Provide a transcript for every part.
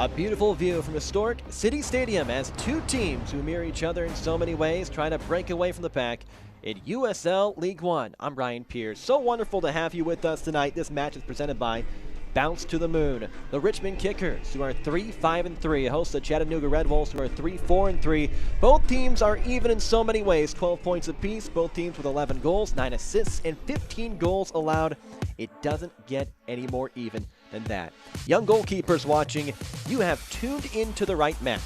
A beautiful view from historic City Stadium as two teams who mirror each other in so many ways try to break away from the pack in USL League One. I'm Ryan Pierce. So wonderful to have you with us tonight. This match is presented by Bounce to the Moon. The Richmond Kickers, who are 3-5-3, host the Chattanooga Red Wolves, who are 3-4-3. Both teams are even in so many ways, 12 points apiece. Both teams with 11 goals, 9 assists, and 15 goals allowed. It doesn't get any more even than that. Young goalkeepers watching, you have tuned into the right match.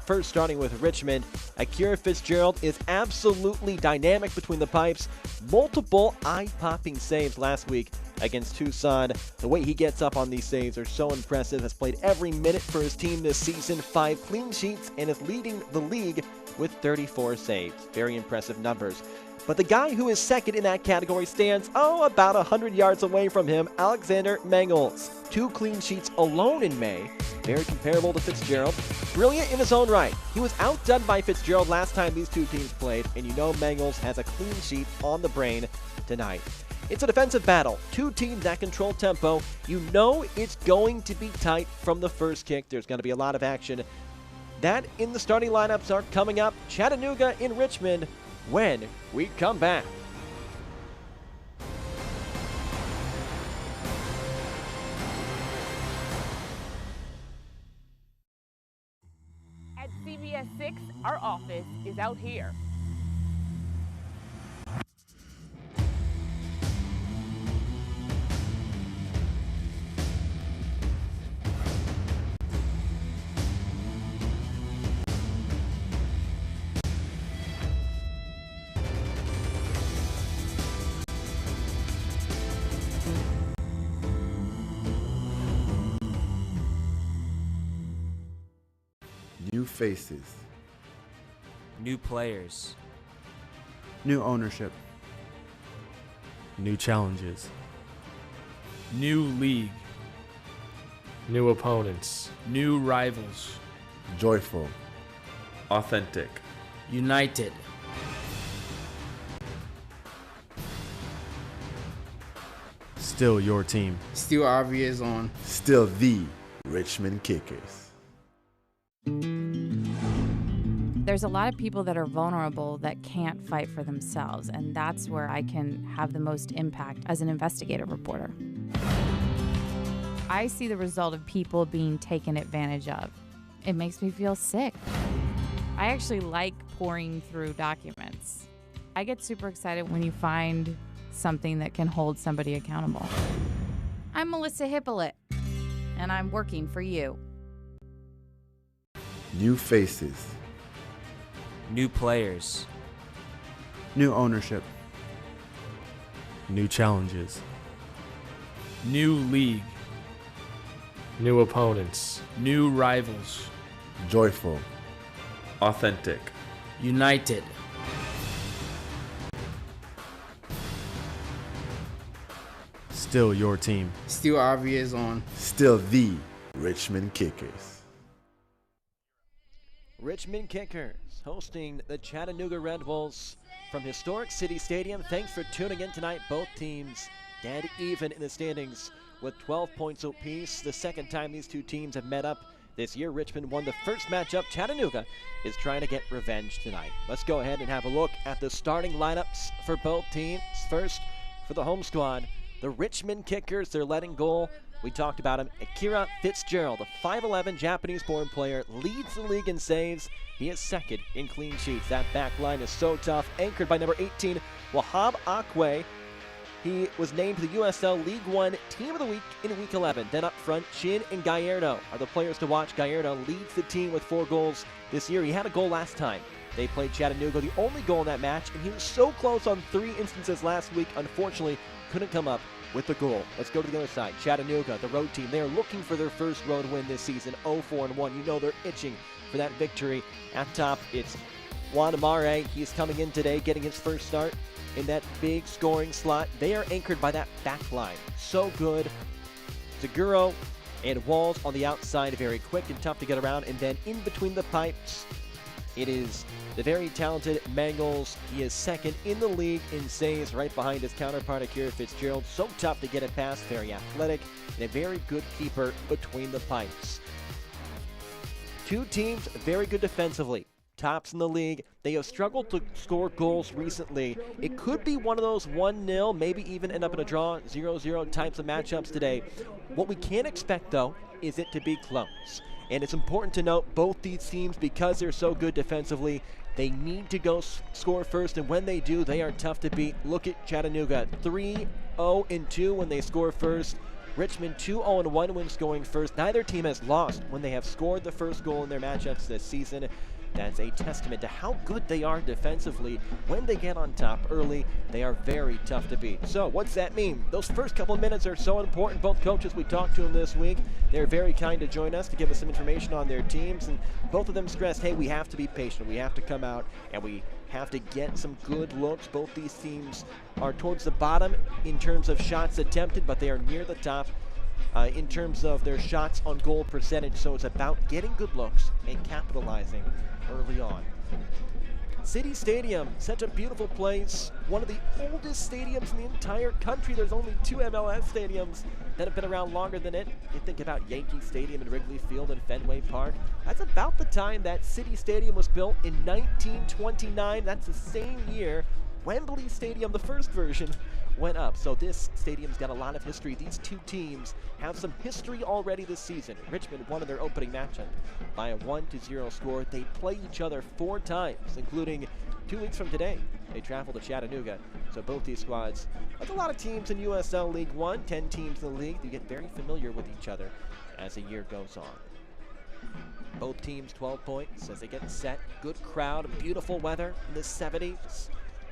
First, starting with Richmond, Akira Fitzgerald is absolutely dynamic between the pipes. Multiple eye-popping saves last week against Tucson. The way he gets up on these saves are so impressive. Has played every minute for his team this season, 5 clean sheets, and is leading the league with 34 saves. Very impressive numbers. But the guy who is second in that category stands, about 100 yards away from him, Alexander Mangels. 2 clean sheets alone in May. Very comparable to Fitzgerald. Brilliant in his own right. He was outdone by Fitzgerald last time these two teams played, and you know Mangels has a clean sheet on the brain tonight. It's a defensive battle. Two teams that control tempo. You know it's going to be tight from the first kick. There's going to be a lot of action. That in the starting lineups are coming up. Chattanooga in Richmond when we come back. At CBS 6, our office is out here. New faces. New players. New ownership. New challenges. New league. New opponents. New rivals. Joyful. Authentic. United. Still your team. Still our is on. Still the Richmond Kickers. There's a lot of people that are vulnerable that can't fight for themselves, and that's where I can have the most impact as an investigative reporter. I see the result of people being taken advantage of. It makes me feel sick. I actually like pouring through documents. I get super excited when you find something that can hold somebody accountable. I'm Melissa Hippolyte, and I'm working for you. New faces. New players. New ownership. New challenges. New league. New opponents. New rivals. Joyful. Authentic. United. Still your team. Still our is on. Still the Richmond Kickers. Richmond Kickers hosting the Chattanooga Red Wolves from historic City Stadium. Thanks for tuning in tonight. Both teams dead even in the standings with 12 points apiece. The second time these two teams have met up this year. Richmond won the first matchup. Chattanooga is trying to get revenge tonight. Let's go ahead and have a look at the starting lineups for both teams. First, for the home squad, the Richmond Kickers, their leading goal. We talked about him. Akira Fitzgerald, a 5'11" Japanese-born player, leads the league in saves. He is second in clean sheets. That back line is so tough. Anchored by number 18, Wahab Akwe. He was named the USL League One Team of the Week in Week 11. Then up front, Chin and Gallardo are the players to watch. Gallardo leads the team with 4 goals this year. He had a goal last time they played Chattanooga, the only goal in that match, and he was so close on 3 instances last week. Unfortunately, couldn't come up with the goal. Let's go to the other side. Chattanooga, the road team, they are looking for their first road win this season, 0-4-1. You know they're itching for that victory. At top, it's Juan Amare. He's coming in today, getting his first start in that big scoring slot. They are anchored by that back line. So good. Seguro and Walls on the outside, very quick and tough to get around. And then in between the pipes, it is the very talented Mangels. He is second in the league in saves, right behind his counterpart, Akira Fitzgerald. So tough to get it past, very athletic, and a very good keeper between the pipes. Two teams very good defensively. Tops in the league. They have struggled to score goals recently. It could be one of those 1-0, maybe even end up in a draw, 0-0 types of matchups today. What we can't expect, though, is it to be close. And it's important to note both these teams, because they're so good defensively, they need to go score first, and when they do, they are tough to beat. Look at Chattanooga, 3-0-2 when they score first. Richmond 2-0-1 when scoring first. Neither team has lost when they have scored the first goal in their matchups this season. That's a testament to how good they are defensively. When they get on top early, they are very tough to beat. So what's that mean? Those first couple minutes are so important. Both coaches we talked to them this week, they're very kind to join us to give us some information on their teams, and both of them stressed, hey, we have to be patient. We have to come out and we have to get some good looks. Both these teams are towards the bottom in terms of shots attempted, but they are near the top in terms of their shots on goal percentage. So it's about getting good looks and capitalizing early on. City Stadium, such a beautiful place. One of the oldest stadiums in the entire country. There's only 2 MLS stadiums that have been around longer than it. You think about Yankee Stadium and Wrigley Field and Fenway Park. That's about the time that City Stadium was built in 1929. That's the same year Wembley Stadium, the first version, went up. So this stadium's got a lot of history. These two teams have some history already this season. Richmond won in their opening matchup by a 1-0 score. They play each other 4 times, including 2 weeks from today. They travel to Chattanooga. So both these squads, like a lot of teams in USL League One, 10 teams in the league, they get very familiar with each other as the year goes on. Both teams 12 points as they get set. Good crowd, beautiful weather in the 70s.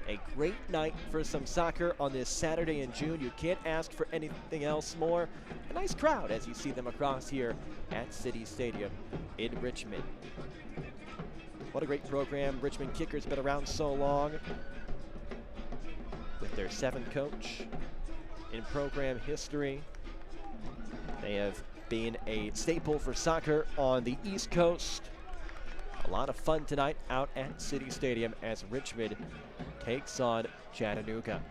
A great night for some soccer on this Saturday in June. You can't ask for anything else more. A nice crowd as you see them across here at City Stadium in Richmond. What a great program. Richmond Kickers been around so long with their 7th coach in program history. They have been a staple for soccer on the East Coast. A lot of fun tonight out at City Stadium as Richmond takes on Chattanooga.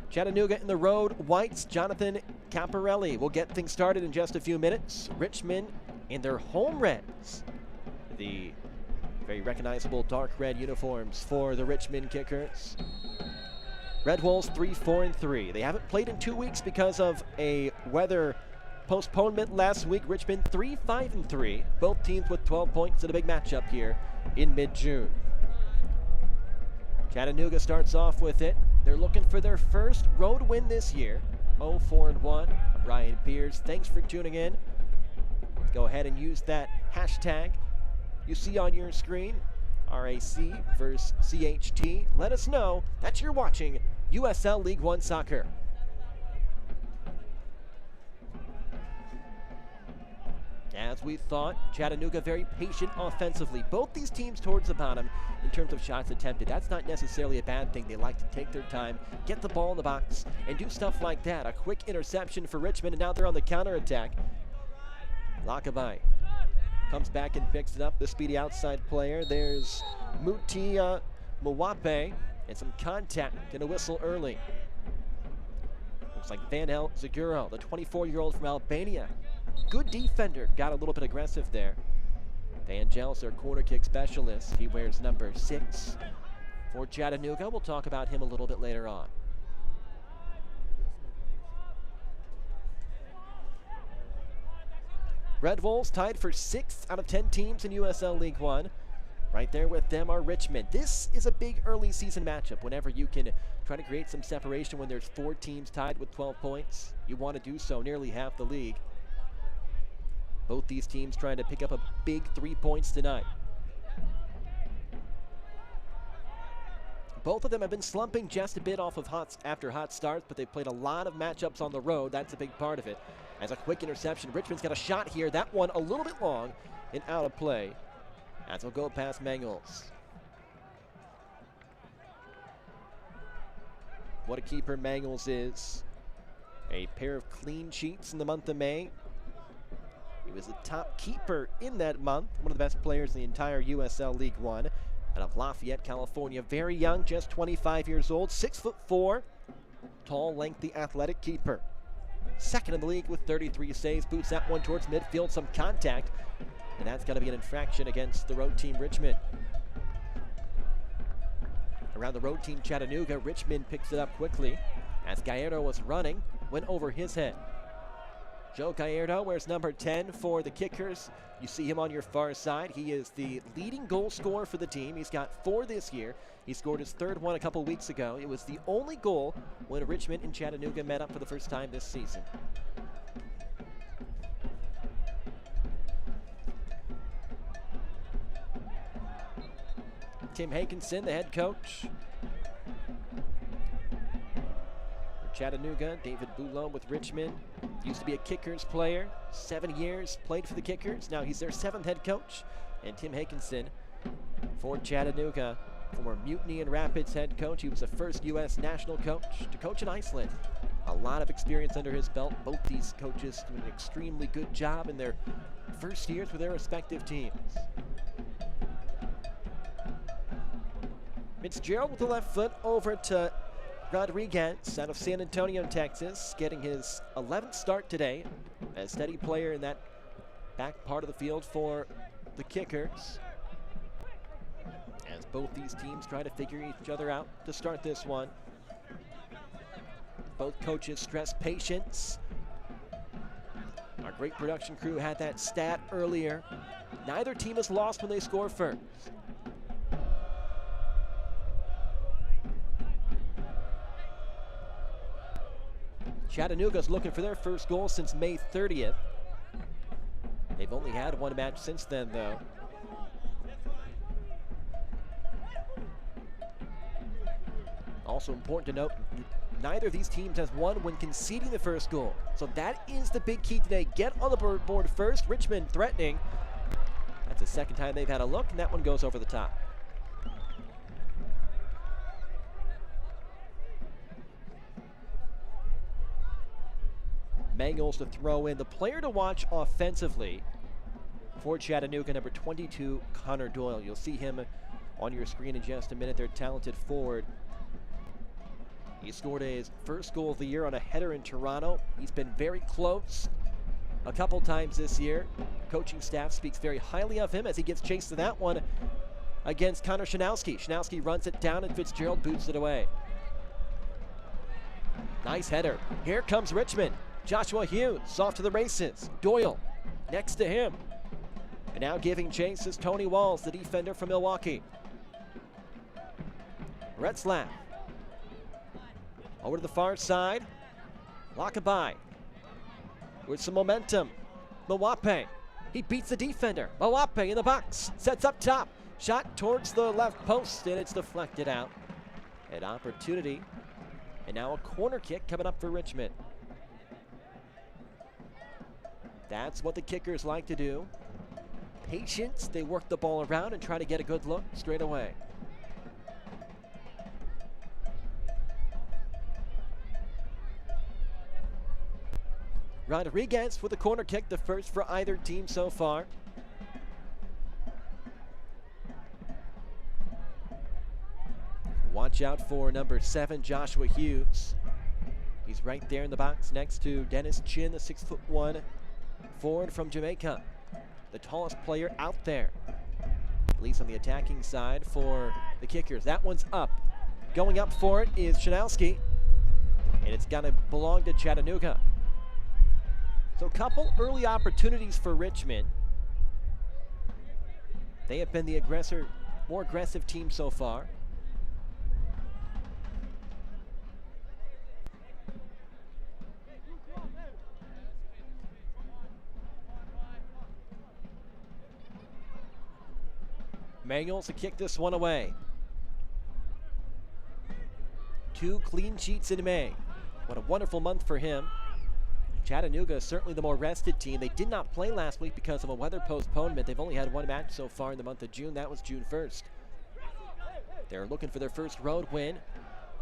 Chattanooga in the road. Whites, Jonathan Caparelli will get things started in just a few minutes. Richmond in their home reds. The very recognizable dark red uniforms for the Richmond Kickers. Red Wolves 3-4-3. They haven't played in 2 weeks because of a weather postponement last week. Richmond 3-5-3. Both teams with 12 points in a big matchup here in mid-June. Chattanooga starts off with it. They're looking for their first road win this year. 0-4-1. Brian Pierce, thanks for tuning in. Go ahead and use that hashtag you see on your screen. RAC versus CHT. Let us know that you're watching USL League One Soccer. As we thought, Chattanooga very patient offensively. Both these teams towards the bottom in terms of shots attempted. That's not necessarily a bad thing. They like to take their time, get the ball in the box, and do stuff like that. A quick interception for Richmond, and now they're on the counterattack. Lakabai comes back and picks it up, the speedy outside player. There's Mutia Mwape, and some contact and a whistle early. Looks like Vanel Zaguro, the 24-year-old from Albania. Good defender, got a little bit aggressive there. Van Gels, their corner kick specialist. He wears number 6 for Chattanooga. We'll talk about him a little bit later on. Red Wolves tied for 6th out of 10 teams in USL League One. Right there with them are Richmond. This is a big early season matchup. Whenever you can try to create some separation when there's 4 teams tied with 12 points, you want to do so, nearly half the league. Both these teams trying to pick up a big 3 points tonight. Both of them have been slumping just a bit off of after hot starts, but they've played a lot of matchups on the road. That's a big part of it. As a quick interception, Richmond's got a shot here. That one a little bit long and out of play. As will go past Mangles. What a keeper Mangles is. A pair of clean sheets in the month of May. He was the top keeper in that month, one of the best players in the entire USL League One. Out of Lafayette, California, very young, just 25 years old, 6'4", tall, lengthy, athletic keeper. second in the league with 33 saves. Boots that one towards midfield, some contact, and that's going to be an infraction against the road team Richmond. Around the road team Chattanooga, Richmond picks it up quickly as Gallardo was running, went over his head. Joe Gallardo wears number 10 for the Kickers. You see him on your far side. He is the leading goal scorer for the team. He's got 4 this year. He scored his 3rd one a couple weeks ago. It was the only goal when Richmond and Chattanooga met up for the first time this season. Tim Hankinson, the head coach. For Chattanooga, David Boulon with Richmond. Used to be a Kickers player, 7 years played for the Kickers. Now he's their 7th head coach. And Tim Hankinson for Chattanooga, former Mutiny and Rapids head coach. He was the first U.S. national coach to coach in Iceland. A lot of experience under his belt. Both these coaches doing an extremely good job in their first years with their respective teams. Fitzgerald with the left foot over to Rodriguez out of San Antonio, Texas, getting his 11th start today. A steady player in that back part of the field for the Kickers, as both these teams try to figure each other out to start this one. Both coaches stress patience. Our great production crew had that stat earlier. Neither team is lost when they score first. Chattanooga's looking for their first goal since May 30th. They've only had 1 match since then, though. Also important to note, neither of these teams has won when conceding the first goal. So that is the big key today. Get on the board first. Richmond threatening. That's the 2nd time they've had a look, and that one goes over the top. Mangles to throw in. The player to watch offensively for Chattanooga, number 22, Connor Doyle. You'll see him on your screen in just a minute. Their talented forward. He scored his first goal of the year on a header in Toronto. He's been very close a couple times this year. Coaching staff speaks very highly of him as he gives chase to that one against Connor Shanowski. Shanowski runs it down and Fitzgerald boots it away. Nice header. Here comes Richmond. Joshua Hughes off to the races. Doyle next to him. And now giving chase is Tony Walls, the defender from Milwaukee. Retzlaff over to the far side. Lakabai with some momentum. Mawape, he beats the defender. Mawape in the box, sets up top. Shot towards the left post, and it's deflected out. An opportunity, and now a corner kick coming up for Richmond. That's what the Kickers like to do. Patience, they work the ball around and try to get a good look straight away. Rodriguez with a corner kick, the first for either team so far. Watch out for number 7, Joshua Hughes. He's right there in the box next to Dennis Chin, the 6'1" forward from Jamaica. The tallest player out there, at least on the attacking side for the Kickers. That one's up. Going up for it is Shanowski, and it's gonna belong to Chattanooga. So a couple early opportunities for Richmond. They have been the more aggressive team so far. Manuels to kick this one away. 2 clean sheets in May. What a wonderful month for him. Chattanooga is certainly the more rested team. They did not play last week because of a weather postponement. They've only had 1 match so far in the month of June. That was June 1st. They're looking for their first road win.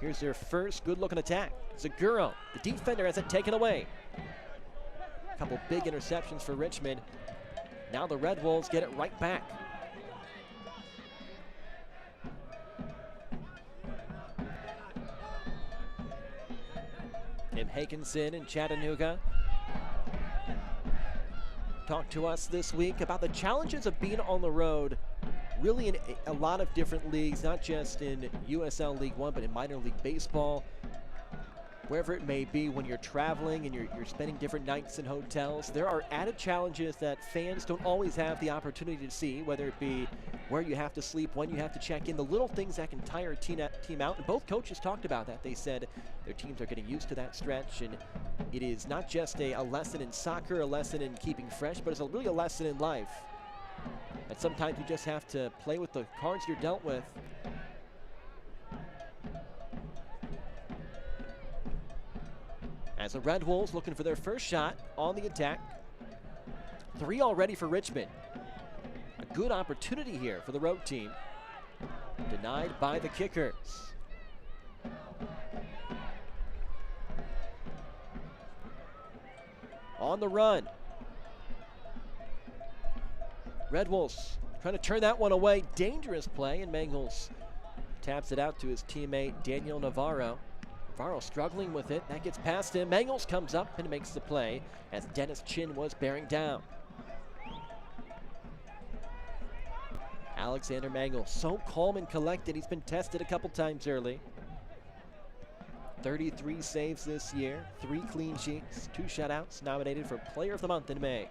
Here's their first good-looking attack. Zaguro, the defender, has it taken away. A couple big interceptions for Richmond. Now the Red Wolves get it right back. Tim Hakinson in Chattanooga talked to us this week about the challenges of being on the road, really in a lot of different leagues, not just in USL League One, but in minor league baseball, wherever it may be. When you're traveling and you're spending different nights in hotels, there are added challenges that fans don't always have the opportunity to see, whether it be where you have to sleep, when you have to check in, the little things that can tire a team out. And both coaches talked about that. They said their teams are getting used to that stretch, and it is not just a lesson in soccer, a lesson in keeping fresh, but it's really a lesson in life. And sometimes you just have to play with the cards you're dealt with. As the Red Wolves looking for their first shot on the attack. 3 already for Richmond. A good opportunity here for the road team. Denied by the Kickers. On the run. Red Wolves trying to turn that one away. Dangerous play, and Mangles taps it out to his teammate Daniel Navarro. Navarro struggling with it. That gets past him. Mangles comes up and makes the play as Dennis Chin was bearing down. Alexander Mangles, so calm and collected. He's been tested a couple times early. 33 saves this year, 3 clean sheets, 2 shutouts, nominated for Player of the Month in May.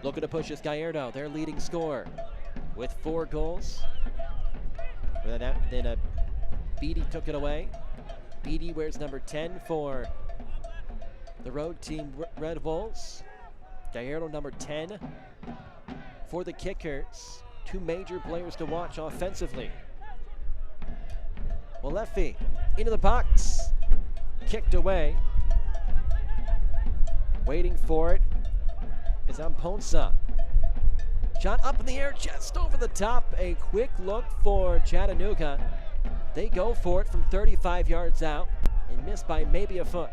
Looking to push is Gallardo, their leading scorer, with 4 goals. Then Beatty took it away. Beatty wears number 10 for the road team Red Wolves. Gallardo number 10 for the Kickers. 2 major players to watch offensively. Walefi into the box. Kicked away. Waiting for it is Amponsa. Shot up in the air, just over the top. A quick look for Chattanooga. They go for it from 35 yards out and miss by maybe a foot.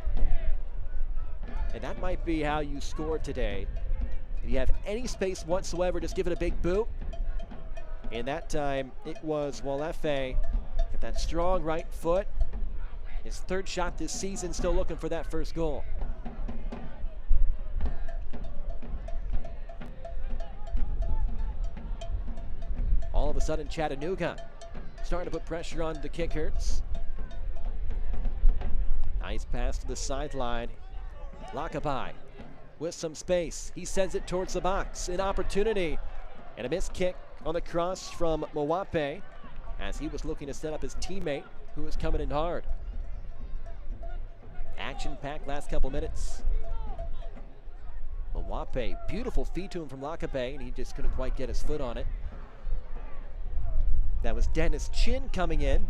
And that might be how you score today. If you have any space whatsoever, just give it a big boot. And that time it was Walefi with that strong right foot. His 3rd shot this season, still looking for that first goal. All of a sudden, Chattanooga starting to put pressure on the Kickers. Nice pass to the sideline. Lakabai with some space. He sends it towards the box. An opportunity and a missed kick on the cross from Mwape as he was looking to set up his teammate who was coming in hard. Action-packed last couple minutes. Mwape, beautiful feed to him from Lakabai, and he just couldn't quite get his foot on it. That was Dennis Chin coming in.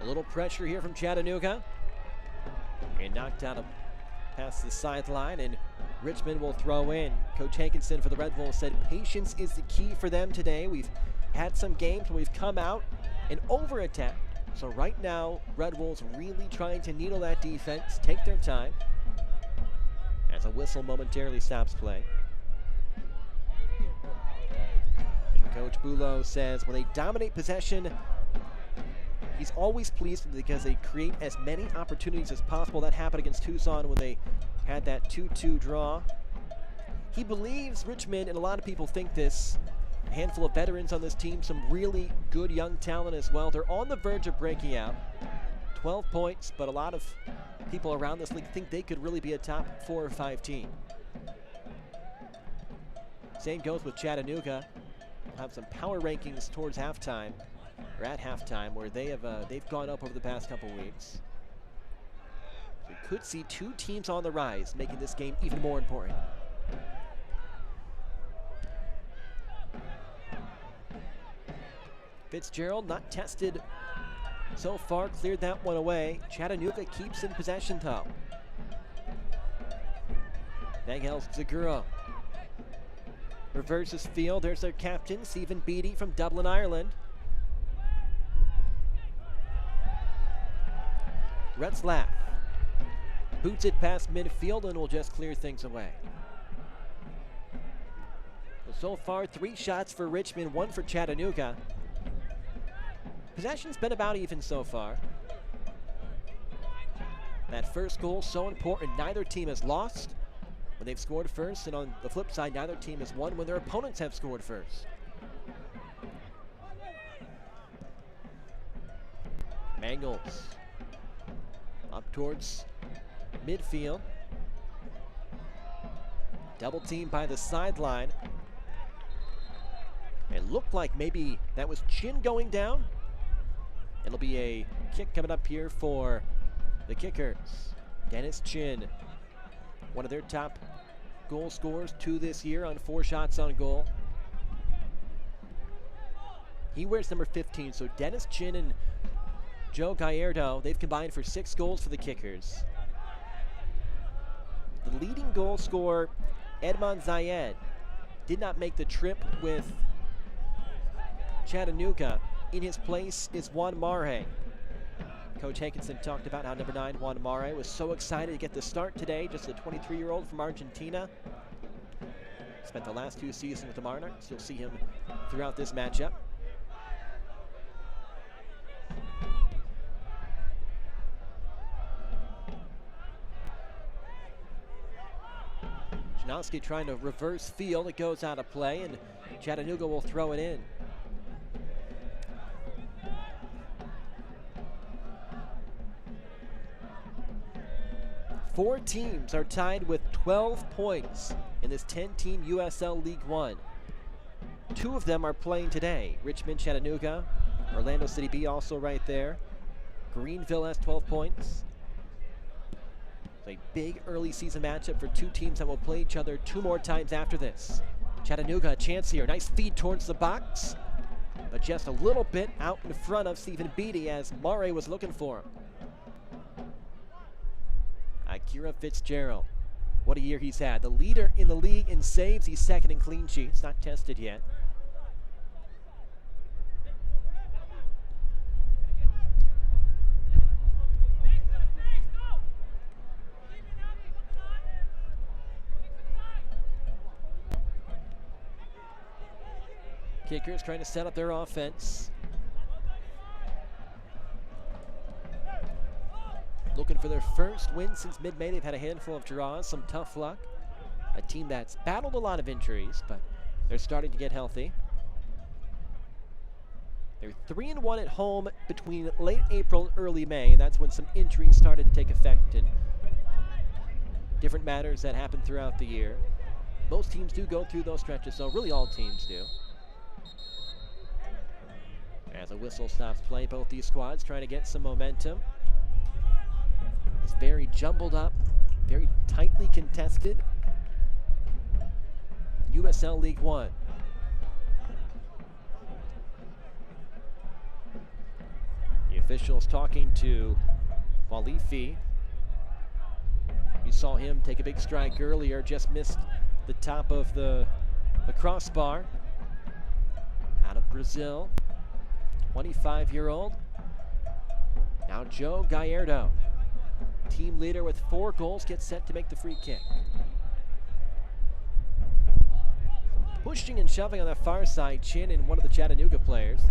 A little pressure here from Chattanooga. And knocked out past the sideline, and Richmond will throw in. Coach Hankinson for the Red Wolves said patience is the key for them today. We've had some games when we've come out and over-attacked. So right now, Red Wolves really trying to needle that defense, take their time. As a whistle momentarily stops play. And Coach Bulow says when they dominate possession, he's always pleased because they create as many opportunities as possible. That happened against Tucson when they had that 2-2 draw. He believes Richmond, and a lot of people think this, a handful of veterans on this team, some really good young talent as well. They're on the verge of breaking out. 12 points, but a lot of people around this league think they could really be a top 4 or 5 team. Same goes with Chattanooga. We'll have some power rankings towards halftime, or at halftime, where they've gone up over the past couple weeks. So we could see 2 teams on the rise, making this game even more important. Fitzgerald not tested so far, cleared that one away. Chattanooga keeps in possession though. Daniel Zaguro reverses field. There's their captain, Stephen Beattie from Dublin, Ireland. Retzlaff boots it past midfield and will just clear things away. So far, 3 shots for Richmond, 1 for Chattanooga. Possession's been about even so far. That first goal so important. Neither team has lost when they've scored first, and on the flip side, neither team has won when their opponents have scored first. Mangles up towards midfield. Double team by the sideline. It looked like maybe that was Chin going down. It'll be a kick coming up here for the Kickers. Dennis Chin, one of their top goal scorers, 2 this year on 4 shots on goal. He wears number 15, so Dennis Chin and Joe Gallardo, they've combined for 6 goals for the Kickers. The leading goal scorer, Edmond Zayed, did not make the trip with Chattanooga. In his place is Juan Mare. Coach Hankinson talked about how number 9, Juan Mare, was so excited to get the start today. Just a 23-year-old from Argentina. Spent the last 2 seasons with the Monarchs. You'll see him throughout this matchup. Janowski trying to reverse field. It goes out of play, and Chattanooga will throw it in. Four teams are tied with 12 points in this 10-team USL League One. 2 of them are playing today. Richmond, Chattanooga, Orlando City B also right there. Greenville has 12 points. It's a big early season matchup for 2 teams that will play each other 2 more times after this. Chattanooga, a chance here. Nice feed towards the box, but just a little bit out in front of Stephen Beattie as Mare was looking for him. Akira Fitzgerald, what a year he's had. The leader in the league in saves. He's second in clean sheets, not tested yet. Kickers trying to set up their offense. Looking for their first win since mid-May. They've had a handful of draws, some tough luck. A team that's battled a lot of injuries, but they're starting to get healthy. They're 3-1 at home between late April and early May. That's when some injuries started to take effect and different matters that happen throughout the year. Most teams do go through those stretches, so really all teams do. As a whistle stops play, both these squads trying to get some momentum. It's very jumbled up, very tightly contested. USL League One. The officials talking to Walifi. You saw him take a big strike earlier, just missed the top of the crossbar. Out of Brazil, 25-year-old. Now Joe Gallardo, team leader with 4 goals, gets set to make the free kick. Pushing and shoving on the far side, Chin and one of the Chattanooga players.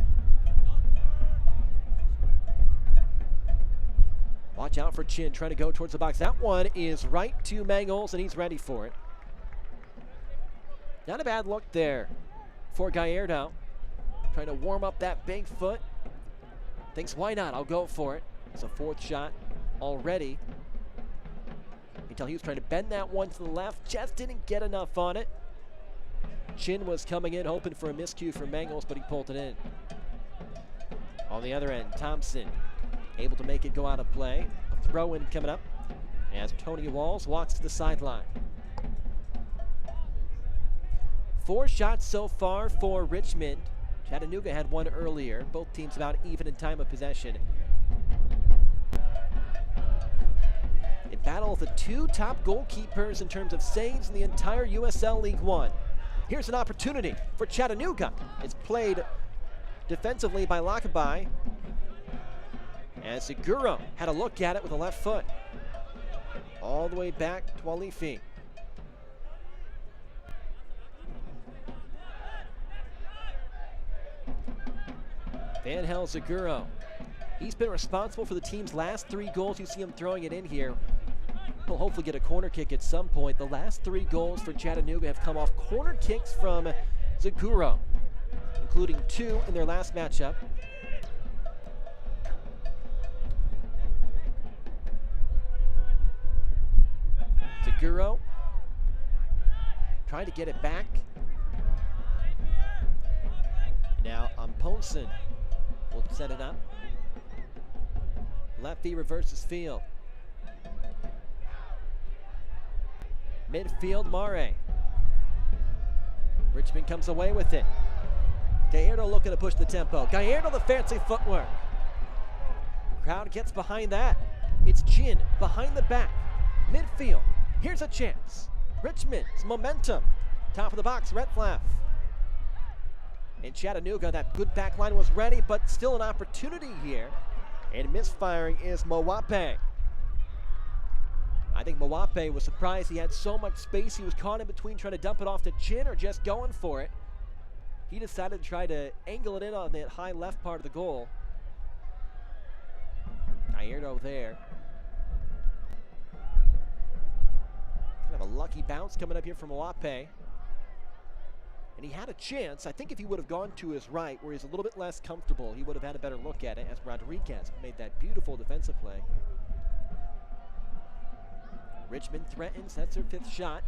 Watch out for Chin, trying to go towards the box. That one is right to Mangles, and he's ready for it. Not a bad look there for Gallardo. Trying to warm up that big foot. Thinks, why not? I'll go for it. It's a 4th shot already. You can tell he was trying to bend that one to the left. Just didn't get enough on it. Chin was coming in hoping for a miscue from Mangles, but he pulled it in. On the other end, Thompson able to make it go out of play. A throw-in coming up as Tony Walls walks to the sideline. 4 shots so far for Richmond. Chattanooga had 1 earlier. Both teams about even in time of possession. In battle battle of the two top goalkeepers in terms of saves in the entire USL League One. Here's an opportunity for Chattanooga. It's played defensively by Lakabai, as Seguro had a look at it with a left foot. All the way back to Walifi. Van Hel Seguro. He's been responsible for the team's last 3 goals. You see him throwing it in here. He'll hopefully get a corner kick at some point. The last 3 goals for Chattanooga have come off corner kicks from Seguro, including 2 in their last matchup. Seguro trying to get it back. Now Ponson will set it up. Lefty reverses field. Midfield, Mare. Richmond comes away with it. Gallardo looking to push the tempo. Gallardo, the fancy footwork. Crowd gets behind that. It's Chin behind the back. Midfield. Here's a chance. Richmond's momentum. Top of the box, Retzlaff. In Chattanooga, that good back line was ready, but still an opportunity here. And misfiring is Mawape. I think Mawape was surprised he had so much space. He was caught in between trying to dump it off to Chin or just going for it. He decided to try to angle it in on that high left part of the goal. Gallardo there. Kind of a lucky bounce coming up here from Mawape. And he had a chance. I think if he would have gone to his right, where he's a little bit less comfortable, he would have had a better look at it, as Rodriguez made that beautiful defensive play. Richmond threatens. That's their 5th shot.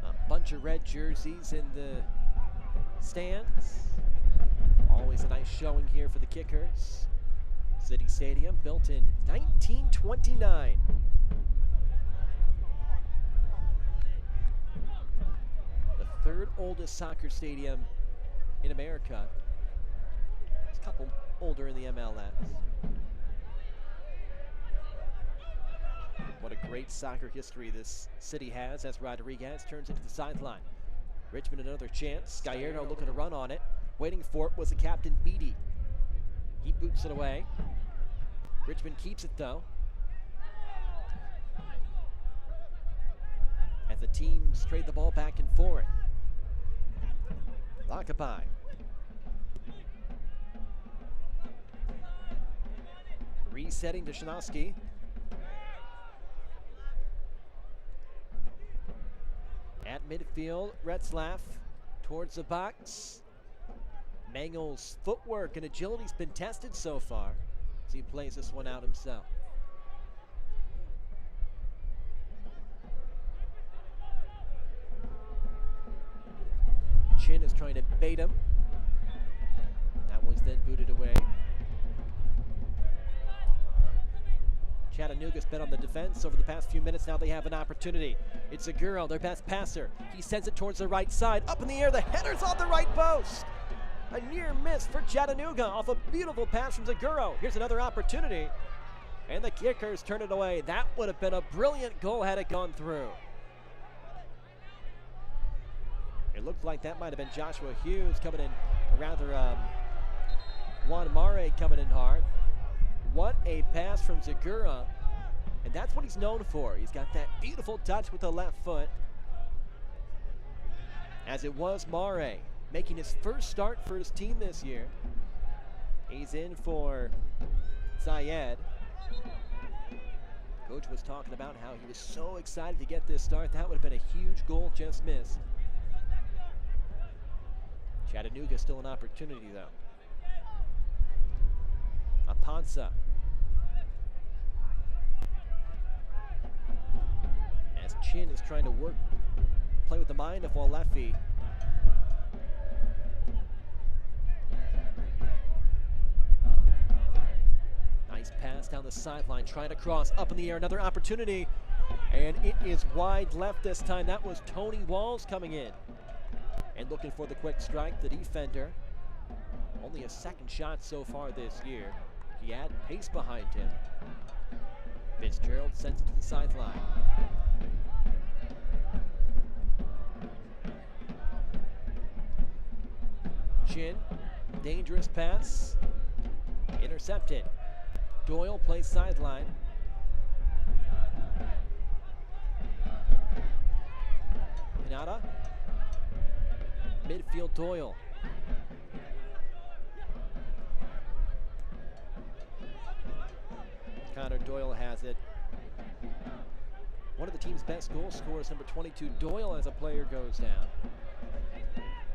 A bunch of red jerseys in the stands. Always a nice showing here for the Kickers. City Stadium, built in 1929. The 3rd oldest soccer stadium in America. It's a couple older in the MLS. What a great soccer history this city has as Rodriguez turns into the sideline. Richmond another chance. Gallardo looking to run on it. Waiting for it was the captain, Beattie. He boots it away. Richmond keeps it though. As the teams trade the ball back and forth. Lakabai. Resetting to Shinovsky. At midfield, Retzlaff towards the box. Mangel's footwork and agility's been tested so far as he plays this one out himself. Chin is trying to bait him. That was then booted away. Chattanooga's been on the defense over the past few minutes. Now they have an opportunity. It's Seguro, their best passer. He sends it towards the right side. Up in the air, the header's on the right post. A near miss for Chattanooga off a beautiful pass from Seguro. Here's another opportunity. And the Kickers turn it away. That would have been a brilliant goal had it gone through. It looked like that might have been Joshua Hughes coming in, or rather Juan Mare coming in hard. What a pass from Seguro. And that's what he's known for. He's got that beautiful touch with the left foot. As it was Mare making his first start for his team this year. He's in for Zayed. Coach was talking about how he was so excited to get this start. That would have been a huge goal just missed. Chattanooga still an opportunity though. Apansa. As Chin is trying to play with the mind of Walefi. Nice pass down the sideline, trying to cross, up in the air, another opportunity. And it is wide left this time. That was Tony Walls coming in. And looking for the quick strike, the defender. Only a second shot so far this year. He had pace behind him. Fitzgerald sends it to the sideline. Chin, dangerous pass, intercepted. Doyle plays sideline. Pinata, midfield Doyle. Connor Doyle has it. One of the team's best goal scorers, number 22, Doyle, as a player goes down.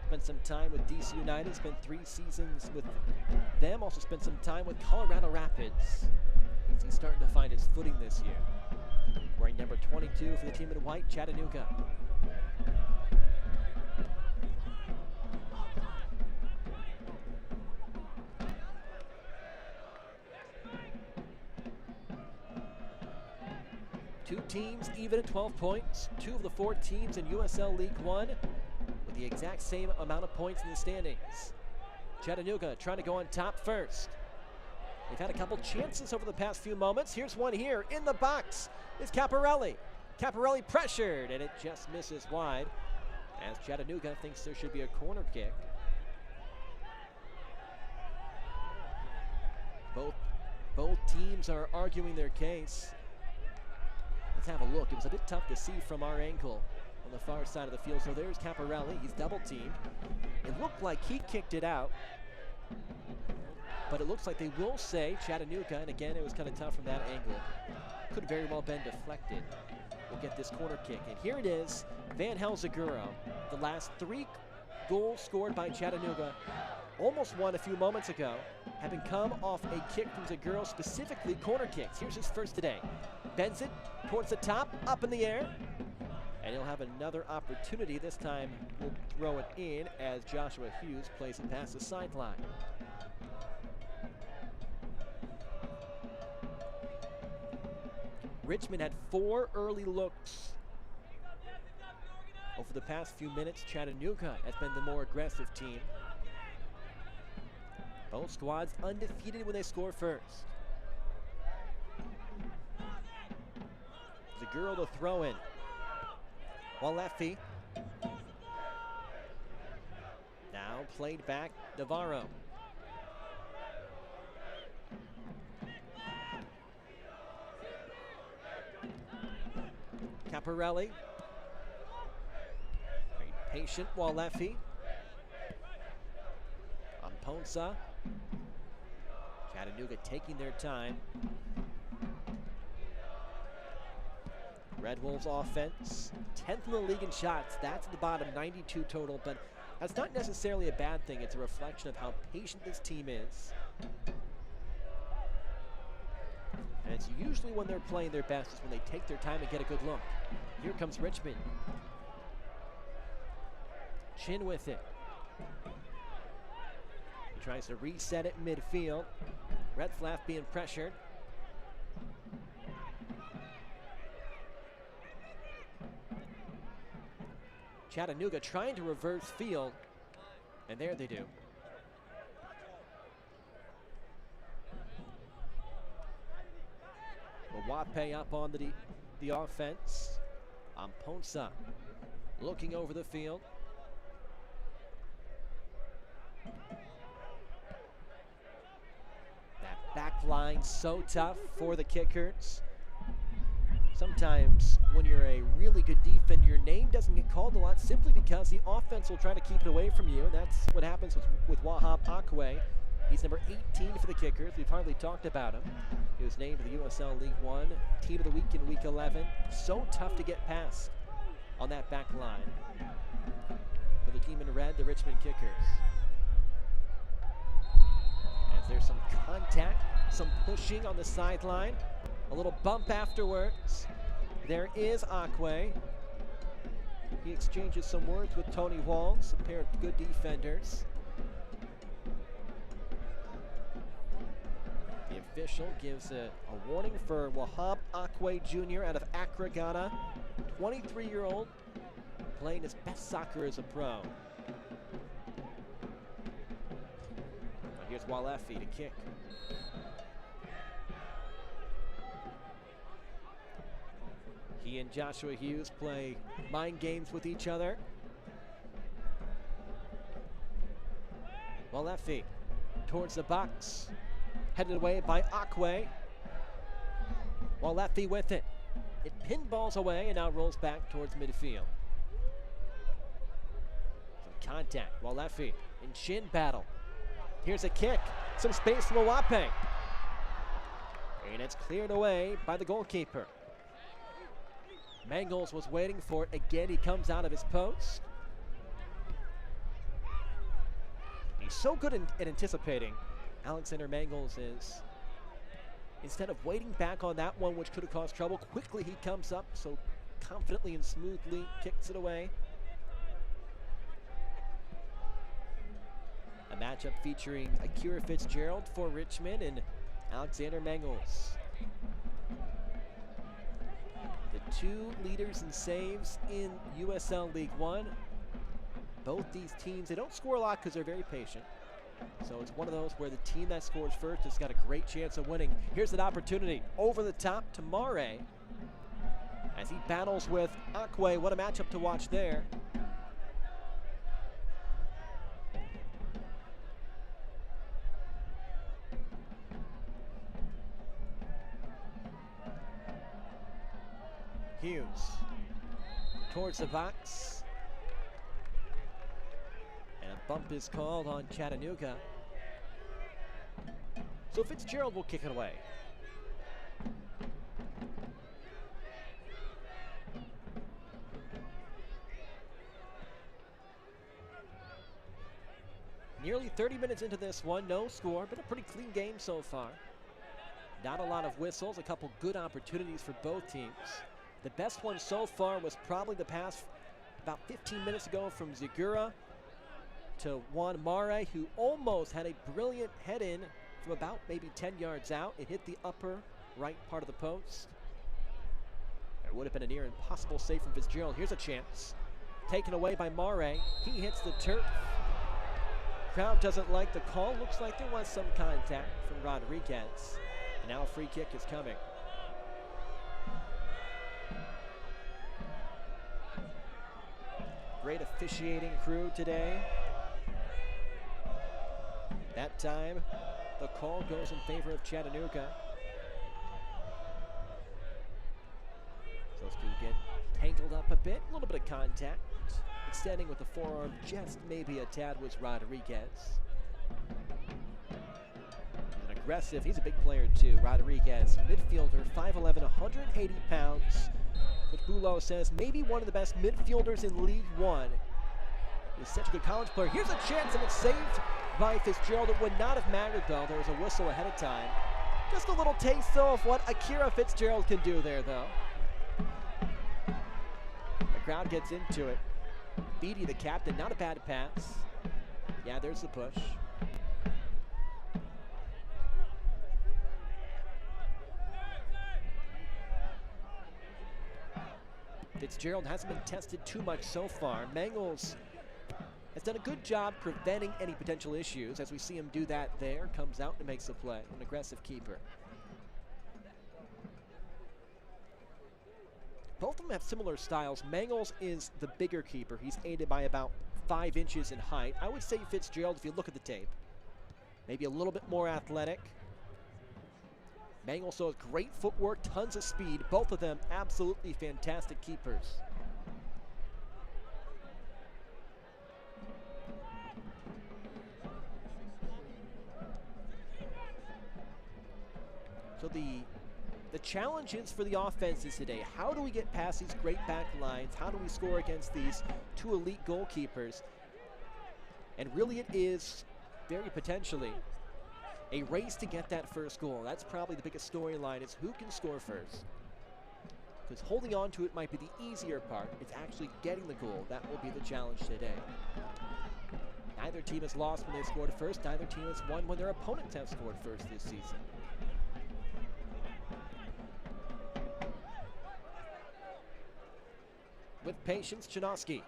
Spent some time with DC United, spent 3 seasons with them, also spent some time with Colorado Rapids. He's starting to find his footing this year. Wearing number 22 for the team in white, Chattanooga. Two teams even at 12 points. 2 of the 4 teams in USL League One with the exact same amount of points in the standings. Chattanooga trying to go on top first. They've had a couple chances over the past few moments. Here's one here in the box. Is Caparelli. Caparelli pressured, and it just misses wide as Chattanooga thinks there should be a corner kick. Both teams are arguing their case. Let's have a look. It was a bit tough to see from our angle on the far side of the field. So there's Caparelli. He's double teamed. It looked like he kicked it out, but it looks like they will say Chattanooga, and again, it was kind of tough from that angle. Could very well been deflected. We'll get this corner kick, and here it is. Van Helseguro, the last 3 goals scored by Chattanooga, almost won a few moments ago, having come off a kick from Zaguro, specifically corner kicks. Here's his first today. Bends it towards the top, up in the air, and he'll have another opportunity. This time we'll throw it in as Joshua Hughes plays it past the sideline. Richmond had 4 early looks over the past few minutes. Chattanooga has been the more aggressive team. Both squads undefeated when they score first. Zaguro to throw in. Walefi. Now played back, Navarro. Caparelli. Very patient, Walefi. Amponsa. Chattanooga taking their time. Red Wolves offense, 10th in the league in shots. That's at the bottom, 92 total, but that's not necessarily a bad thing. It's a reflection of how patient this team is. And it's usually when they're playing their best is when they take their time and get a good look. Here comes Richmond. Chin with it. He tries to reset it midfield. Retzlaff being pressured. Chattanooga trying to reverse field, and there they do. Wape up on the offense. Amponsa looking over the field. That back line so tough for the kickers. Sometimes when you're a really good defender, your name doesn't get called a lot simply because the offense will try to keep it away from you, and that's what happens with Wahab Akwe. He's number 18 for the kickers. We've hardly talked about him. He was named to the USL League One Team of the Week in Week 11. So tough to get past on that back line for the team in red, the Richmond Kickers. As there's some contact, some pushing on the sideline. A little bump afterwards. There is Akwe. He exchanges some words with Tony Walls, a pair of good defenders. The official gives a warning for Wahab Akwe Jr. out of Accra, Ghana. 23-year-old, playing his best soccer as a pro. Here's Walefi to kick. He and Joshua Hughes play mind games with each other. Walefi towards the box. Headed away by Akwe. Walefi with it. It pinballs away and now rolls back towards midfield. Some contact. Walefi in shin battle. Here's a kick. Some space from Awape. And it's cleared away by the goalkeeper. Mangles was waiting for it. Again, he comes out of his post. He's so good at anticipating. Alexander Mangles is, instead of waiting back on that one, which could have caused trouble, quickly he comes up so confidently and smoothly kicks it away. A matchup featuring Akira Fitzgerald for Richmond and Alexander Mangles. The two leaders in saves in USL League One. Both these teams, they don't score a lot because they're very patient. So it's one of those where the team that scores first has got a great chance of winning. Here's an opportunity over the top to Mare as he battles with Akwe. What a matchup to watch there. Hughes towards the box. And a bump is called on Chattanooga. So Fitzgerald will kick it away. Nearly 30 minutes into this one, no score, but a pretty clean game so far. Not a lot of whistles, a couple good opportunities for both teams. The best one so far was probably the pass about 15 minutes ago from Zagura to Juan Mare, who almost had a brilliant head-in from about maybe 10 yards out. It hit the upper right part of the post. There would have been a near impossible save from Fitzgerald. Here's a chance. Taken away by Mare. He hits the turf. Crowd doesn't like the call. Looks like there was some contact from Rodriguez. And now a free kick is coming. Great officiating crew today. That time, the call goes in favor of Chattanooga. So it's going to get tangled up a bit. A little bit of contact. Extending with the forearm just maybe a tad was Rodriguez. He's an aggressive, he's a big player too. Rodriguez, midfielder, 5'11", 180 pounds. Coach Bulow says maybe one of the best midfielders in League One. He's such a good college player. Here's a chance, and it's saved by Fitzgerald. It would not have mattered, though. There was a whistle ahead of time. Just a little taste, though, of what Akira Fitzgerald can do there, though. The crowd gets into it. Beatty, the captain, not a bad pass. Yeah, there's the push. Fitzgerald hasn't been tested too much so far. Mangles has done a good job preventing any potential issues. As we see him do that there, comes out and makes the play. An aggressive keeper. Both of them have similar styles. Mangles is the bigger keeper. He's aided by about 5 inches in height. I would say Fitzgerald, if you look at the tape, maybe a little bit more athletic. Mangles shows great footwork, tons of speed. Both of them absolutely fantastic keepers. So the challenge is for the offenses today. How do we get past these great back lines? How do we score against these two elite goalkeepers? And really it is very potentially a race to get that first goal. That's probably the biggest storyline, is who can score first. Because holding on to it might be the easier part. It's actually getting the goal. That will be the challenge today. Neither team has lost when they scored first. Neither team has won when their opponents have scored first this season. With patience, Chinosky.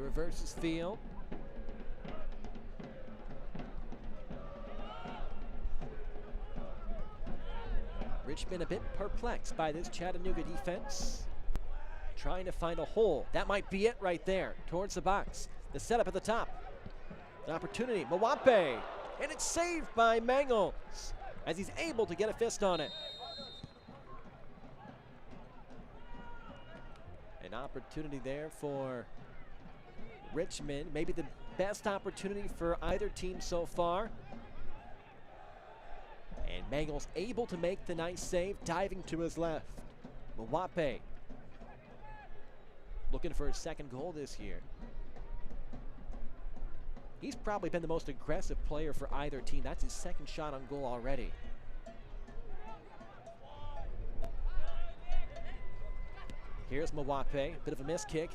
reverses field. Richmond a bit perplexed by this Chattanooga defense. Trying to find a hole. That might be it right there, towards the box. The setup at the top. An opportunity, Mwape, and it's saved by Mangles as he's able to get a fist on it. An opportunity there for Richmond, maybe the best opportunity for either team so far. And Mangles able to make the nice save, diving to his left. Mwape looking for his second goal this year. He's probably been the most aggressive player for either team. That's his second shot on goal already. Here's Mwape, bit of a miss kick.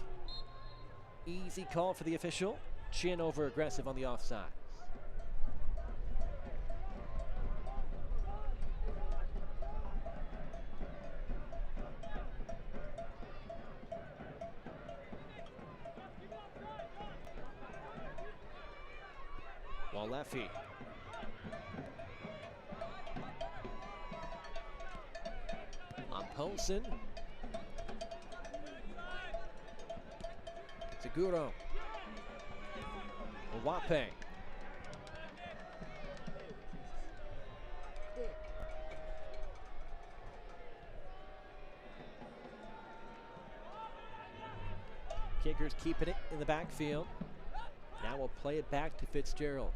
Easy call for the official. Chin over aggressive on the offside. Walefi. On Posen. Seguro. Mwape. Kickers keeping it in the backfield. Now we'll play it back to Fitzgerald.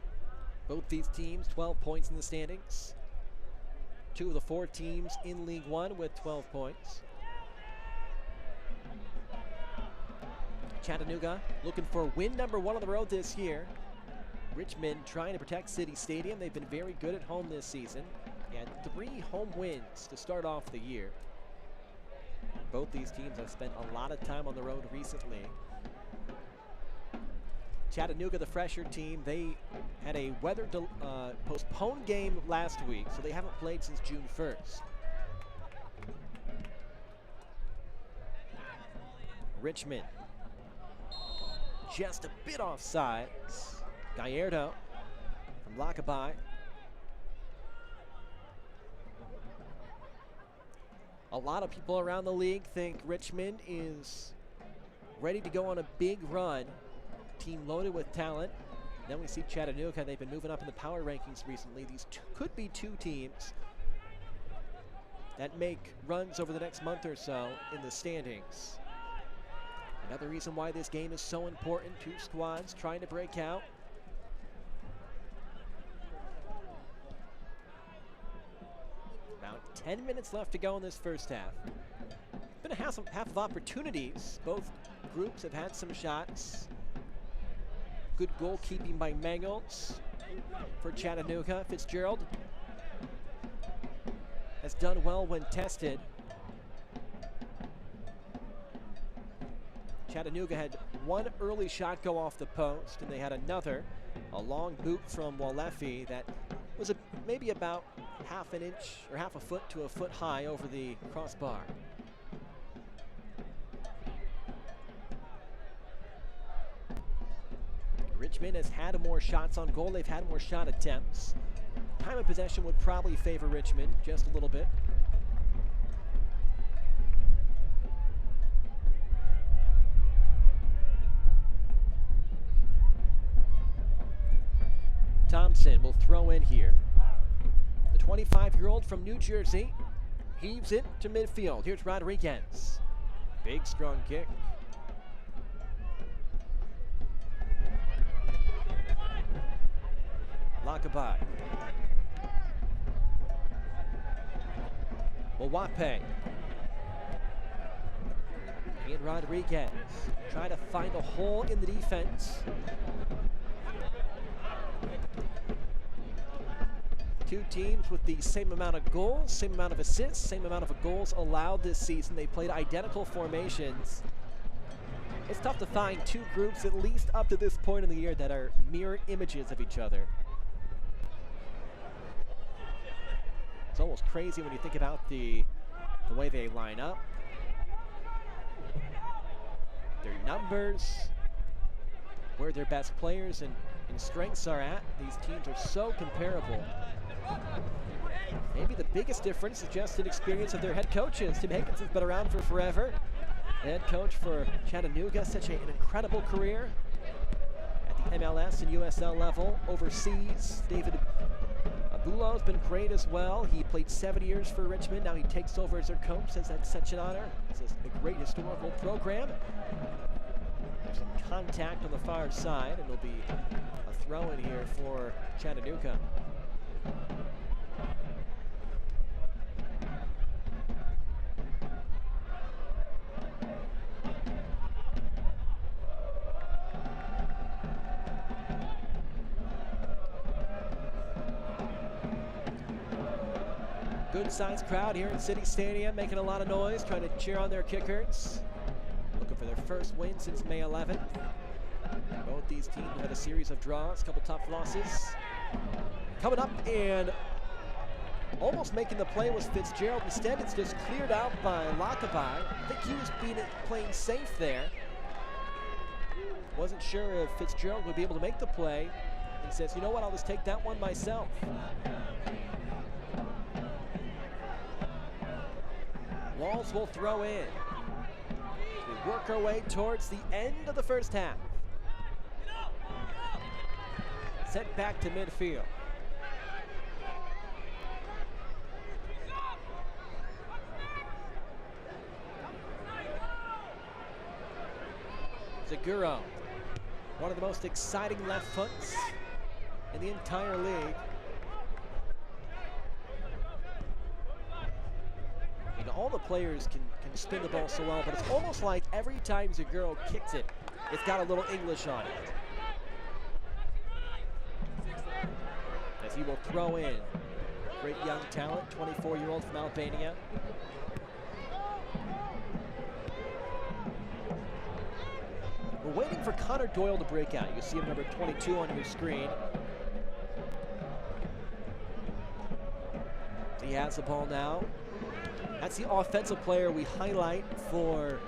Both these teams 12 points in the standings. 2 of the 4 teams in League One with 12 points. Chattanooga looking for win number 1 on the road this year. Richmond trying to protect City Stadium. They've been very good at home this season. And 3 home wins to start off the year. Both these teams have spent a lot of time on the road recently. Chattanooga, the fresher team, they had a weather postponed game last week, so they haven't played since June 1st. Richmond, just a bit offside. Gallardo from Lakabai. A lot of people around the league think Richmond is ready to go on a big run. Team loaded with talent. Then we see Chattanooga. They've been moving up in the power rankings recently. These could be 2 teams that make runs over the next month or so in the standings. Another reason why this game is so important. 2 squads trying to break out. About 10 minutes left to go in this first half. Been a half of opportunities. Both groups have had some shots. Good goalkeeping by Mangles for Chattanooga. Fitzgerald has done well when tested. Chattanooga had 1 early shot go off the post, and they had another, a long boot from Walefi that was maybe about half an inch or half a foot to a foot high over the crossbar. Richmond has had more shots on goal. They've had more shot attempts. Time of possession would probably favor Richmond just a little bit. Thompson will throw in here. The 25-year-old from New Jersey heaves it to midfield. Here's Rodriguez. Big, strong kick. Lakabai. Mwape. And Rodriguez trying to find a hole in the defense. 2 teams with the same amount of goals, same amount of assists, same amount of goals allowed this season. They played identical formations. It's tough to find 2 groups, at least up to this point in the year, that are mirror images of each other. It's almost crazy when you think about the way they line up, their numbers, where their best players and strengths are at. These teams are so comparable. Maybe the biggest difference is just the experience of their head coaches. Tim Higginson's been around for forever. Head coach for Chattanooga, such an incredible career at the MLS and USL level. Overseas, David Abulow's been great as well. He played 7 years for Richmond. Now he takes over as their coach. Says that's such an honor. This is a great historical program. There's some contact on the far side, and it'll be a throw in here for Chattanooga. Good-sized crowd here in City Stadium, making a lot of noise, trying to cheer on their kickers. Looking for their first win since May 11th. Both these teams have had a series of draws, a couple tough losses. Coming up and almost making the play was Fitzgerald. Instead, it's just cleared out by Lakabai. I think he was playing safe there. Wasn't sure if Fitzgerald would be able to make the play. And says, you know what, I'll just take that one myself. Walls will throw in. We work our way towards the end of the first half. Sent back to midfield. Zaguro, one of the most exciting left foots in the entire league. All the players can spin the ball so well, but it's almost like every time Zaguro kicks it, it's got a little English on it. As he will throw in. Great young talent, 24-year-old from Albania. We're waiting for Connor Doyle to break out. You see him number 22 on your screen. He has the ball now. That's the offensive player we highlight for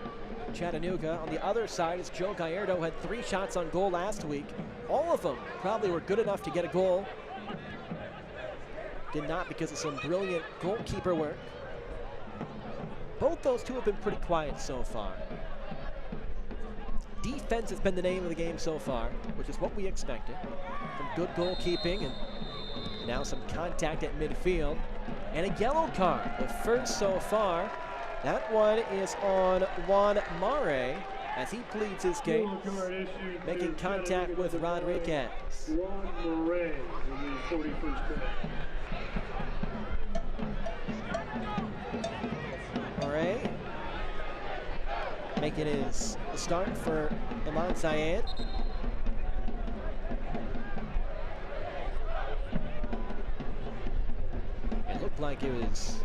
Chattanooga. On the other side is Joe Gallardo, had 3 shots on goal last week. All of them probably were good enough to get a goal. Did not because of some brilliant goalkeeper work. Both those two have been pretty quiet so far. Defense has been the name of the game so far, which is what we expected. Some good goalkeeping and now some contact at midfield. And a yellow card, the first so far. That one is on Juan Mare as he pleads his case, making contact with Rodriguez. Juan Mare in the 41st minute. Mare making his start for Iman Zayed. Looked like it was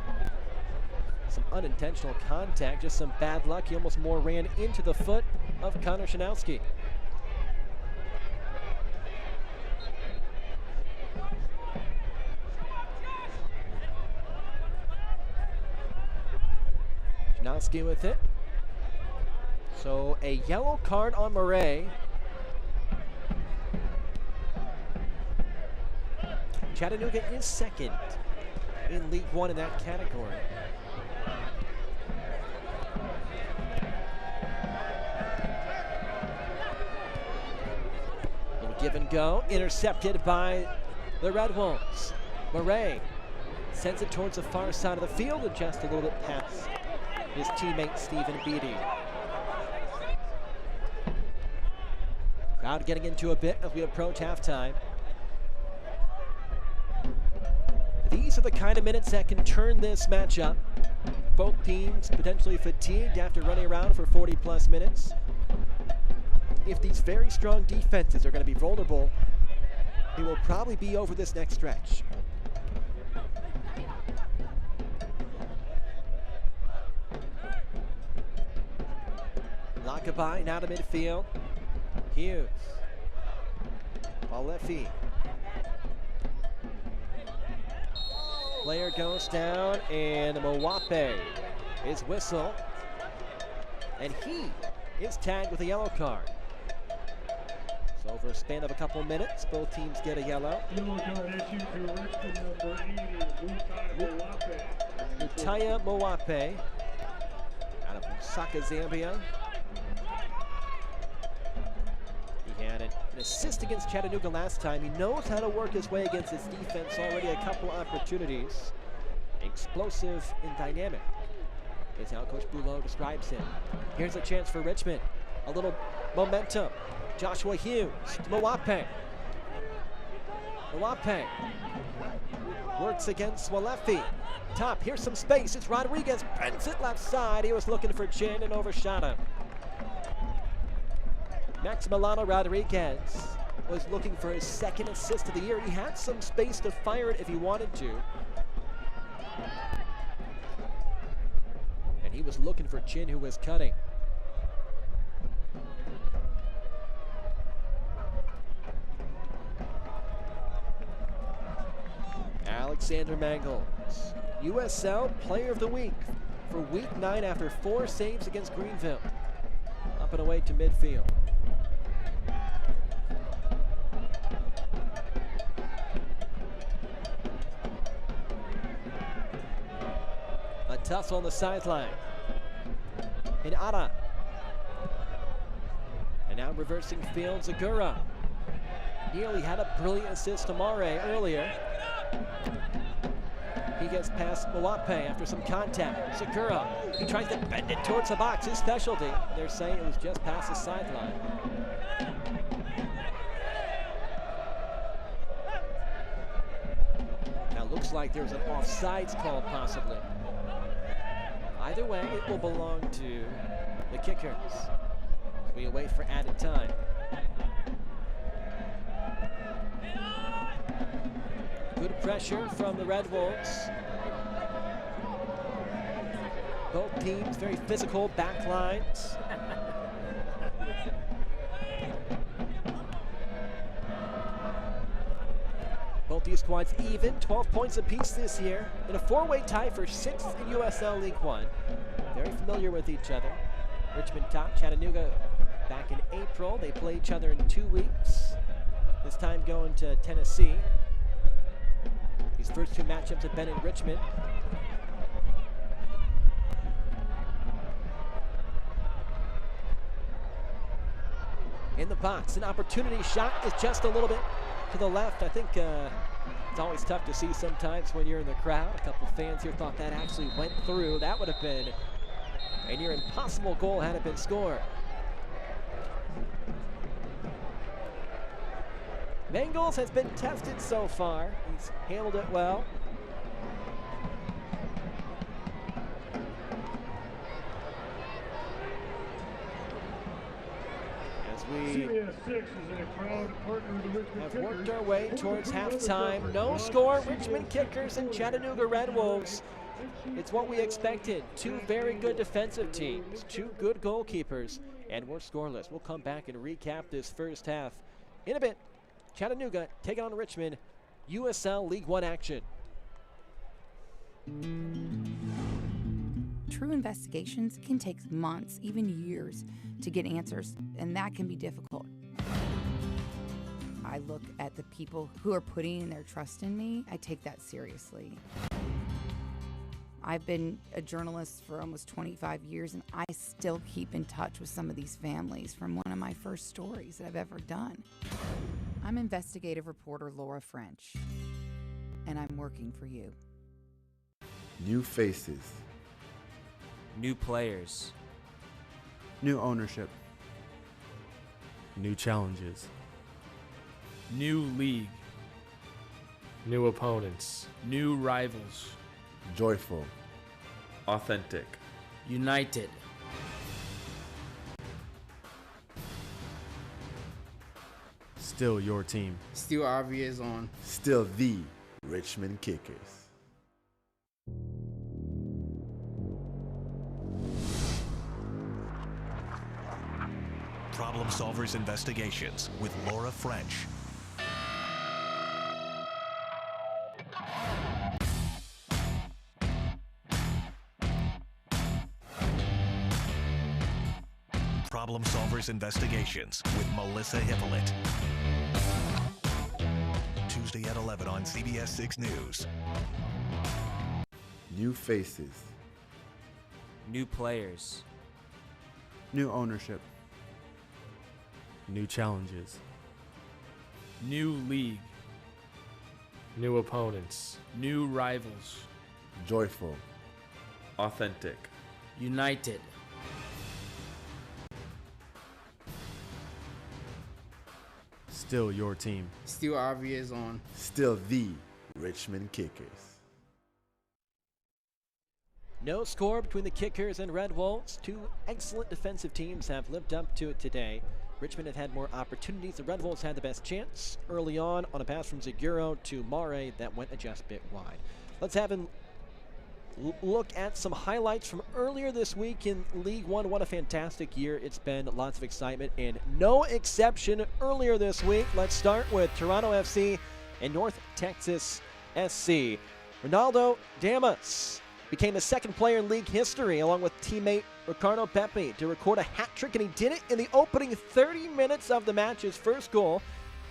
some unintentional contact, just some bad luck. He almost more ran into the foot of Connor Shanowski. Shanowski with it. So a yellow card on Murray. Chattanooga is second in League One in that category. Little give and go, intercepted by the Red Wolves. Murray sends it towards the far side of the field and just a little bit past his teammate Stephen Beatty. Crowd getting into a bit as we approach halftime. These are the kind of minutes that can turn this matchup. Both teams potentially fatigued after running around for 40-plus minutes. If these very strong defenses are going to be vulnerable, it will probably be over this next stretch. Lakabai now to midfield. Hughes. Ball left feet. Player goes down, and Mwape is whistled. And he is tagged with a yellow card. So over a span of a couple minutes, both teams get a yellow. Yellow card issued to Richmond number 80, Mutaya Mowape out of Lusaka, Zambia. He had an assist against Chattanooga last time. He knows how to work his way against his defense. Already a couple opportunities. Explosive and dynamic is how Coach Boulot describes him. Here's a chance for Richmond. A little momentum. Joshua Hughes to Mowape. Mowape works against Walefi. Top, here's some space. It's Rodriguez, bends it left side. He was looking for Chin and overshot him. Max Milano Rodriguez was looking for his second assist of the year. He had some space to fire it if he wanted to. And he was looking for Chin, who was cutting. Alexander Mangles, USL Player of the Week for Week 9 after 4 saves against Greenville. Up and away to midfield. A tussle on the sideline. Hinata. And now reversing field, Zagura. Nearly had a brilliant assist to Mare earlier. He gets past Mowape after some contact. Sakura, he tries to bend it towards the box, his specialty. They're saying it was just past the sideline. Now looks like there's an offsides call possibly. Either way, it will belong to the kickers. We await for added time. Good pressure from the Red Wolves. Both teams very physical back lines. Both these squads even, 12 points apiece this year, in a 4-way tie for 6th in USL League One. Very familiar with each other. Richmond top, Chattanooga back in April. They play each other in 2 weeks. This time going to Tennessee. These first 2 matchups have been in Richmond. In the box, an opportunity shot is just a little bit to the left. I think it's always tough to see sometimes when you're in the crowd. A couple fans here thought that actually went through. That would have been a near impossible goal had it been scored. Mangles has been tested so far. He's handled it well. As we have worked our way towards halftime. No score, Richmond Kickers and Chattanooga Red Wolves. It's what we expected. 2 very good defensive teams, 2 good goalkeepers, and we're scoreless. We'll come back and recap this first half in a bit. Chattanooga taking on Richmond, USL League One action. True investigations can take months, even years, to get answers, and that can be difficult. I look at the people who are putting their trust in me. I take that seriously. I've been a journalist for almost 25 years, and I still keep in touch with some of these families from one of my first stories that I've ever done. I'm investigative reporter Laura French, and I'm working for you. New faces. New players. New ownership. New challenges. New league. New opponents. New rivals. Joyful. Authentic. United. Still your team. Still obvious on. Still the Richmond Kickers. Problem Solvers Investigations with Laura French. Problem Solvers Investigations with Melissa Hippolyte. Tuesday at 11 on CBS 6 News. New faces. New players. New ownership. New challenges. New league. New opponents. New rivals. Joyful. Authentic. United. Still your team. Still obvious on. Still the Richmond Kickers. No score between the Kickers and Red Wolves. Two excellent defensive teams have lived up to it today. Richmond have had more opportunities. The Red Wolves had the best chance early on a pass from Zaguro to Mare that went a just bit wide. Let's have a look at some highlights from earlier this week in League One. What a fantastic year it's been. Lots of excitement and no exception earlier this week. Let's start with Toronto FC and North Texas SC. Ronaldo Damas became the second player in league history, along with teammate Ricardo Pepi, to record a hat trick, and he did it in the opening 30 minutes of the match. His first goal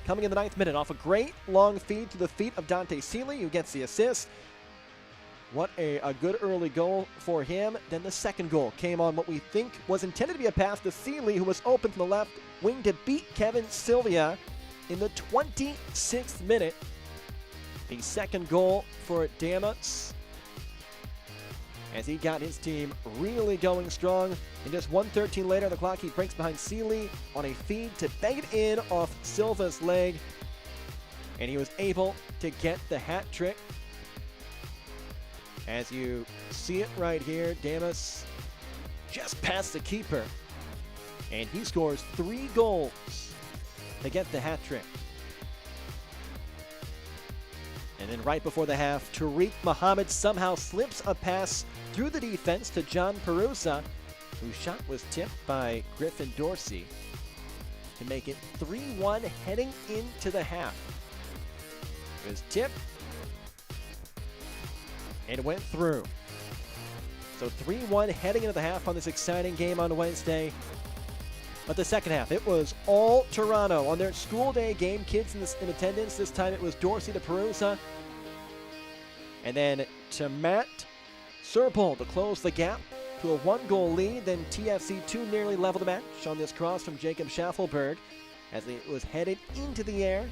coming in the 9th minute off a great long feed to the feet of Dante Seeley, who gets the assist. What a good early goal for him. Then the second goal came on what we think was intended to be a pass to Seeley, who was open from the left wing to beat Kevin Sylvia in the 26th minute. The second goal for Damas, as he got his team really going strong. And just 1:13 later on the clock, he breaks behind Seeley on a feed to bang it in off Silva's leg. And he was able to get the hat trick. As you see it right here, Damas just past the keeper. And he scores 3 goals to get the hat trick. And then right before the half, Tariq Muhammad somehow slips a pass through the defense to John Perusa, whose shot was tipped by Griffin Dorsey to make it 3-1 heading into the half. It was tipped and went through. So 3-1 heading into the half on this exciting game on Wednesday. But the second half, it was all Toronto on their school day game. Kids in attendance. This time it was Dorsey to Perusa. And then to Matt Serpol to close the gap to a 1-goal lead. Then TFC2 nearly leveled the match on this cross from Jacob Schaffelberg as it was headed into the air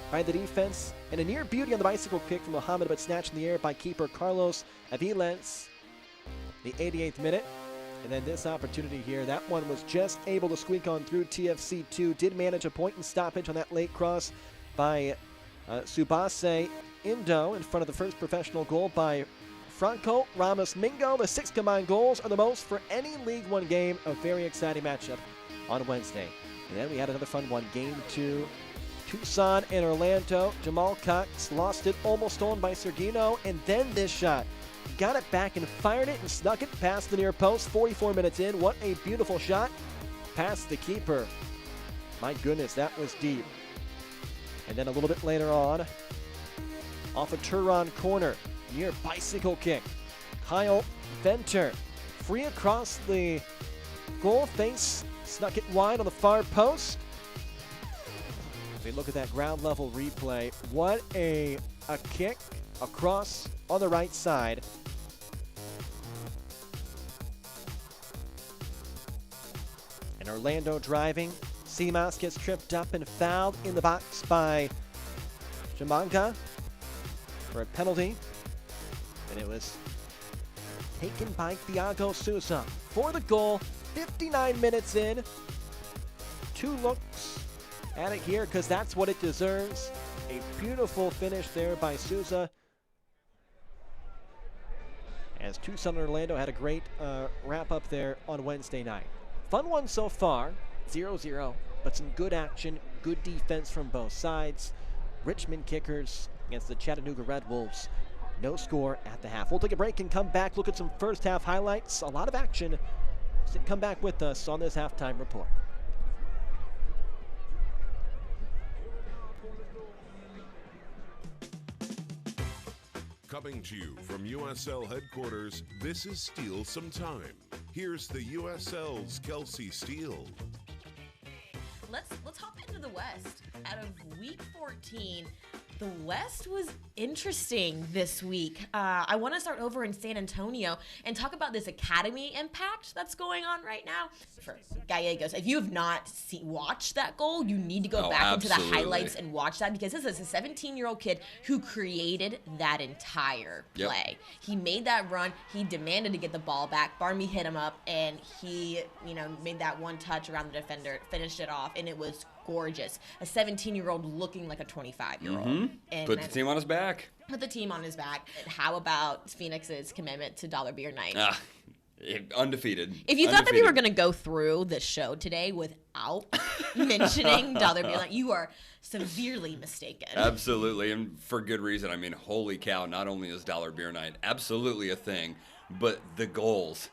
by the defense. And a near beauty on the bicycle kick from Mohamed, but snatched in the air by keeper Carlos Aviles, the 88th minute. And then this opportunity here, that one was just able to squeak on through. TFC2 did manage a point and stoppage on that late cross by Subase Indo in front of the first professional goal by Franco Ramos Mingo. The 6 combined goals are the most for any League One game. A very exciting matchup on Wednesday. And then we had another fun one. Game 2, Tucson and Orlando. Jamal Cox lost it, almost stolen by Sergino. And then this shot. Got it back and fired it and snuck it past the near post. 44 minutes in. What a beautiful shot. Past the keeper. My goodness, that was deep. And then a little bit later on, off a Turon corner, near bicycle kick. Kyle Venter, free across the goal face, snuck it wide on the far post. If we look at that ground level replay, what a kick across on the right side. And Orlando driving. Simas gets tripped up and fouled in the box by Jamanga for a penalty. And it was taken by Thiago Sousa for the goal. 59 minutes in. 2 looks at it here because that's what it deserves. A beautiful finish there by Sousa. As Tucson and Orlando had a great wrap up there on Wednesday night. Fun one so far, 0-0, but some good action, good defense from both sides. Richmond Kickers against the Chattanooga Red Wolves. No score at the half. We'll take a break and come back, look at some first half highlights. A lot of action. So come back with us on this halftime report. Coming to you from USL headquarters, this is Steal Some Time. here's the USL's Kelsey Steele. Let's hop into the West. Out of week 14, the West was interesting this week. I want to start over in San Antonio and talk about this academy impact that's going on right now for Gallegos. If you have not watched that goal, you need to go back into the highlights and watch that, because this is a 17-year-old kid who created that entire play. He made that run. He demanded to get the ball back. Barmy hit him up, and he, made that one touch around the defender, finished it off, and it was gorgeous. A 17-year-old looking like a 25-year-old. And put the team on his back. Put the team on his back. And how about Phoenix's commitment to Dollar Beer Night? Undefeated. If you thought that we were going to go through the show today without mentioning Dollar Beer Night, you are severely mistaken. Absolutely, and for good reason. I mean, holy cow, not only is Dollar Beer Night absolutely a thing, but the goals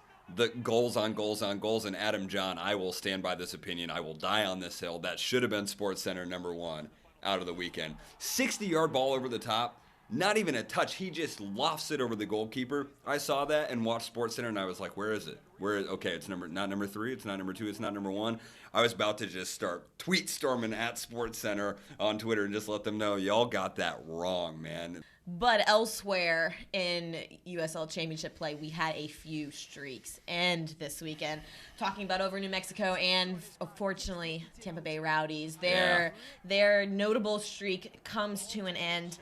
on goals, and Adam John, I will stand by this opinion. I will die on this hill. That should have been SportsCenter #1 out of the weekend. 60-yard ball over the top. Not even a touch. He just lofts it over the goalkeeper. I saw that and watched SportsCenter, and I was like, where is it? Okay, it's not number 3, it's not number 2, it's not number 1. I was about to just start tweet storming at SportsCenter on Twitter and just let them know, y'all got that wrong, man. But elsewhere in USL Championship play, we had a few streaks end this weekend. Talking about over New Mexico and, unfortunately, Tampa Bay Rowdies. Their notable streak comes to an end.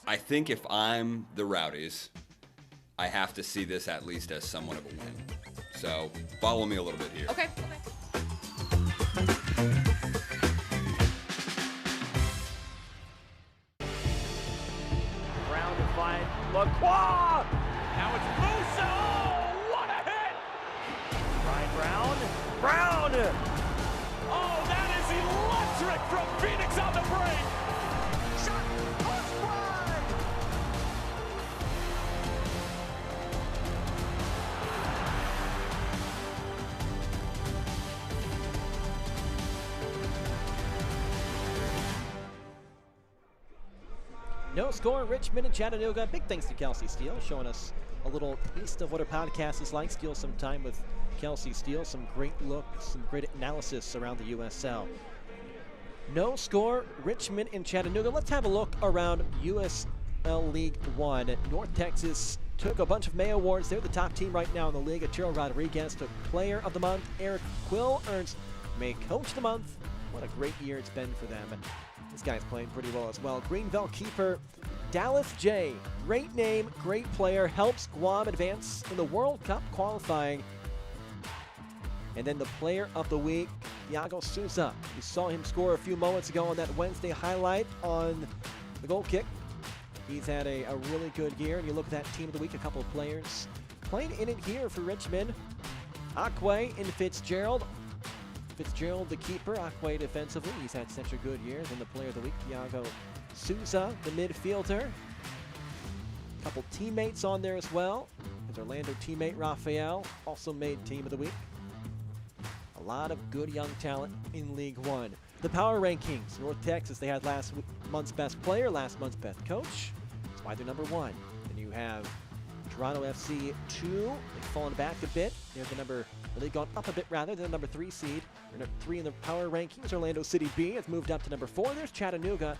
I think if I'm the Rowdies, I have to see this at least as somewhat of a win. So follow me a little bit here. Okay. Brown to find Lacroix. Now it's Musa. Oh, what a hit! Ryan Brown. Oh, that is electric from Phoenix on the break. No score, Richmond and Chattanooga. Big thanks to Kelsey Steele, showing us a little taste of what her podcast is like. Steal some time with Kelsey Steele. Some great looks, some great analysis around the USL. No score, Richmond and Chattanooga. Let's have a look around USL League One. North Texas took a bunch of May awards. They're the top team right now in the league. Achiro Rodriguez took Player of the Month. Eric Quill earns May Coach of the Month. What a great year it's been for them. And this guy's playing pretty well as well. Greenville keeper Dallas J. Great name, great player, helps Guam advance in the World Cup qualifying. And then the player of the week, Iago Souza. You saw him score a few moments ago on that Wednesday highlight on the goal kick. He's had a really good year. And you look at that team of the week, a couple of players playing in it here for Richmond. Akwe and Fitzgerald. Fitzgerald, the keeper. Akwe defensively. He's had such a good year. Then the player of the week, Iago Souza, the midfielder. A couple teammates on there as well. His Orlando teammate, Raphael, also made team of the week. A lot of good young talent in League One. The power rankings. North Texas, they had last month's best player, last month's best coach. That's why they're number 1. Then you have Toronto FC 2. They've fallen back a bit. They've gone up a bit rather. They're the number 3 seed. They're number 3 in the power rankings. Orlando City B has moved up to number 4. There's Chattanooga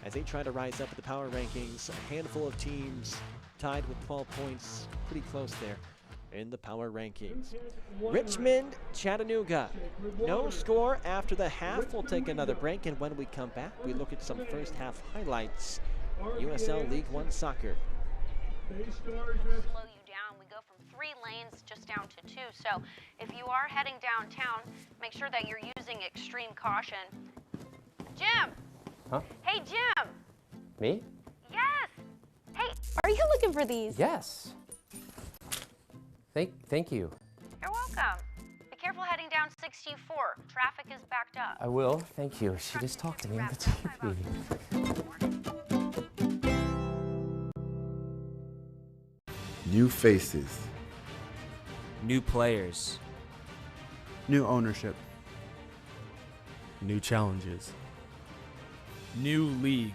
as they try to rise up at the power rankings. A handful of teams tied with 12 points. Pretty close there in the power rankings. Richmond, Chattanooga. No score after the half. We'll take another break, and when we come back, we look at some first half highlights. USL League One Soccer. Slow you down. We go from 3 lanes just down to 2. So if you are heading downtown, make sure that you're using extreme caution. Jim! Huh? Hey, Jim! Me? Yes! Hey, are you looking for these? Yes. Thank you. You're welcome. Be careful heading down 64. Traffic is backed up. I will. Thank you. She just talked to me on the TV. New faces. New players. New ownership. New challenges. New league.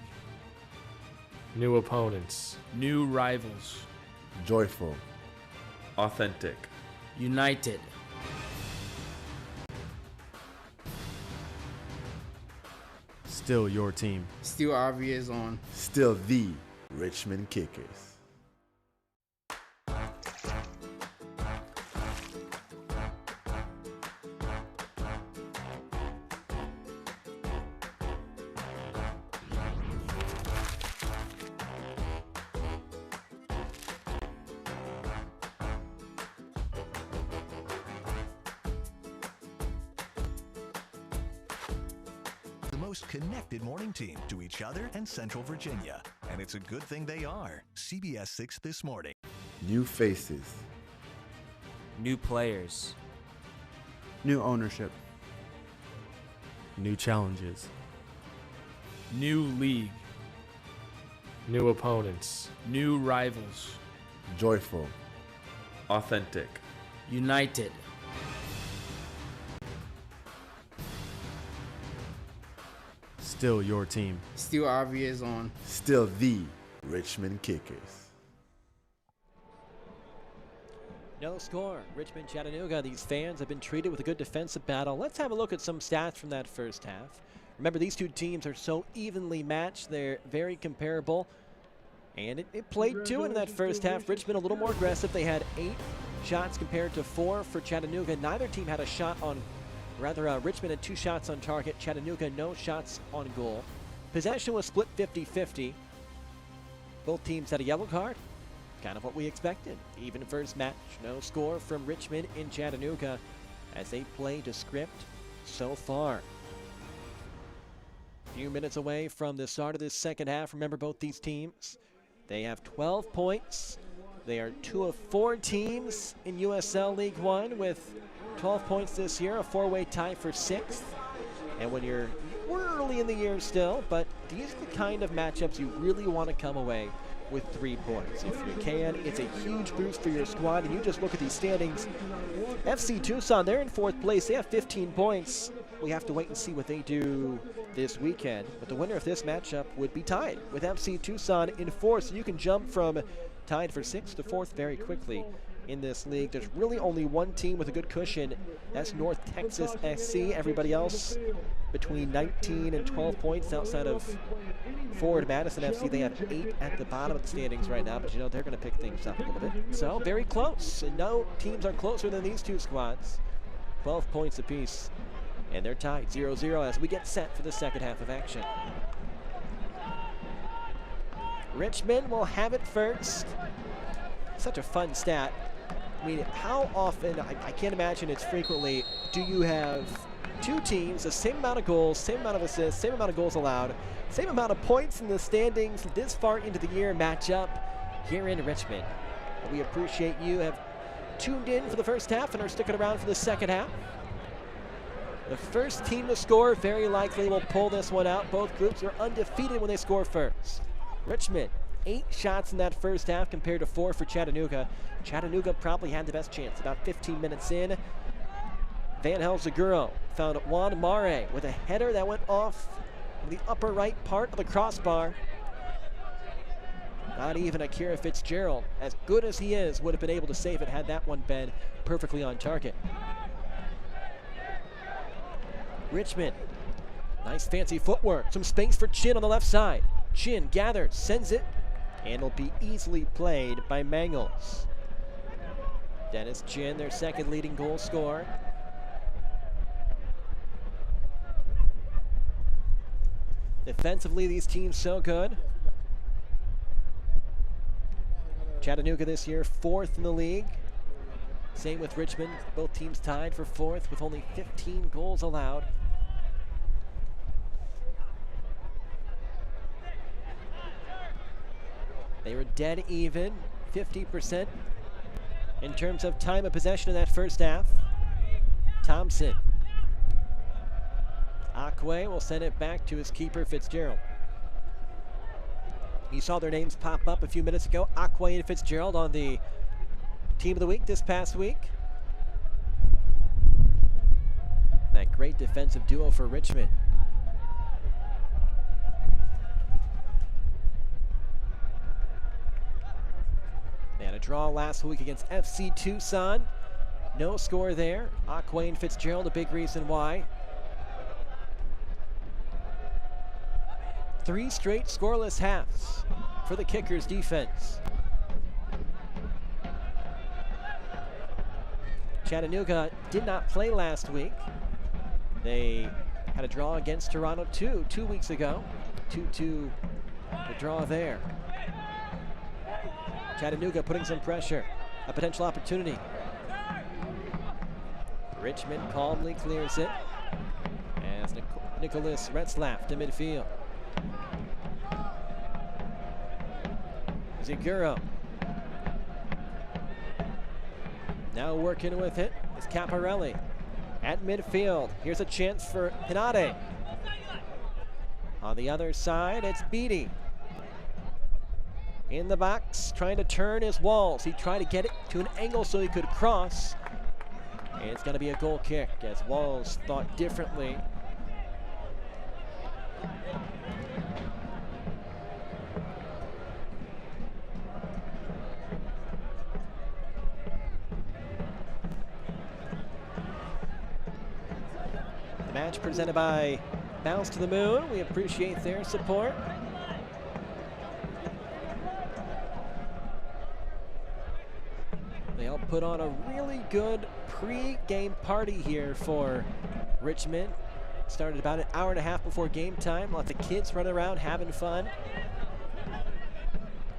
New opponents. New rivals. Joyful. Authentic. United. Still your team. Still obvious on. Still the Richmond Kickers. Most connected morning team to each other and Central Virginia. And it's a good thing they are. CBS 6 This Morning. New faces. New players. New ownership. New challenges. New league. New opponents. New rivals. Joyful. Authentic. United. Still your team. Still obvious on. Still the Richmond Kickers. No score. Richmond, Chattanooga. These fans have been treated with a good defensive battle. Let's have a look at some stats from that first half. Remember, these two teams are so evenly matched. They're very comparable. And it played to it in that first half. Richmond a little more aggressive. They had 8 shots compared to 4 for Chattanooga. Neither team had a shot on Richmond had 2 shots on target. Chattanooga, no shots on goal. Possession was split 50-50. Both teams had a yellow card. Kind of what we expected. Even first match. No score from Richmond in Chattanooga as they play to script so far. A few minutes away from the start of this second half. Remember, both these teams, they have 12 points. They are 2 of 4 teams in USL League One with 12 points this year, a 4-way tie for 6th. And when we're early in the year still, but these are the kind of matchups you really want to come away with 3 points. If you can, it's a huge boost for your squad. And you just look at these standings. FC Tucson, they're in 4th place. They have 15 points. We have to wait and see what they do this weekend. But the winner of this matchup would be tied with FC Tucson in 4th. So you can jump from tied for 6th to 4th very quickly in this league. There's really only one team with a good cushion. That's North Texas SC. Everybody else between 19 and 12 points outside of Forward Madison FC. They have 8 at the bottom of the standings right now, but you know they're going to pick things up a little bit. So very close, and no teams are closer than these two squads. 12 points apiece, and they're tied 0-0 as we get set for the second half of action. Richmond will have it first. Such a fun stat. I mean, how often, I can't imagine it's frequently, do you have 2 teams, the same amount of goals, same amount of assists, same amount of goals allowed, same amount of points in the standings this far into the year match up here in Richmond. We appreciate you have tuned in for the first half and are sticking around for the second half. The first team to score very likely will pull this one out. Both groups are undefeated when they score first. Richmond, 8 shots in that first half compared to 4 for Chattanooga. Chattanooga probably had the best chance. About 15 minutes in, Van Helseguro found Juan Mare with a header that went off the upper right part of the crossbar. Not even Akira Fitzgerald, as good as he is, would have been able to save it had that one been perfectly on target. Richmond, nice fancy footwork. Some space for Chin on the left side. Chin gathers, sends it, and it'll be easily played by Mangles. Dennis Chin, their second leading goal scorer. Defensively, these teams so good. Chattanooga this year, 4th in the league. Same with Richmond. Both teams tied for 4th with only 15 goals allowed. They were dead even, 50% in terms of time of possession in that first half. Thompson. Akwe will send it back to his keeper, Fitzgerald. You saw their names pop up a few minutes ago. Akwe and Fitzgerald on the Team of the Week this past week. That great defensive duo for Richmond. They had a draw last week against FC Tucson. No score there. Aquay and Fitzgerald, a big reason why. 3 straight scoreless halves for the Kickers defense. Chattanooga did not play last week. They had a draw against Toronto 2 weeks ago. 2-2 the draw there. Chattanooga putting some pressure. A potential opportunity. Richmond calmly clears it as Nicholas Retzlaff to midfield. Ziguro. Now working with it is Caparelli at midfield. Here's a chance for Pinade. On the other side, it's Beatty. In the box, trying to turn his walls. He tried to get it to an angle so he could cross. And it's going to be a goal kick as Walls thought differently. The match presented by Bounce to the Moon. We appreciate their support. They all put on a really good pre-game party here for Richmond. Started about an hour and a half before game time. Lots of kids running around having fun.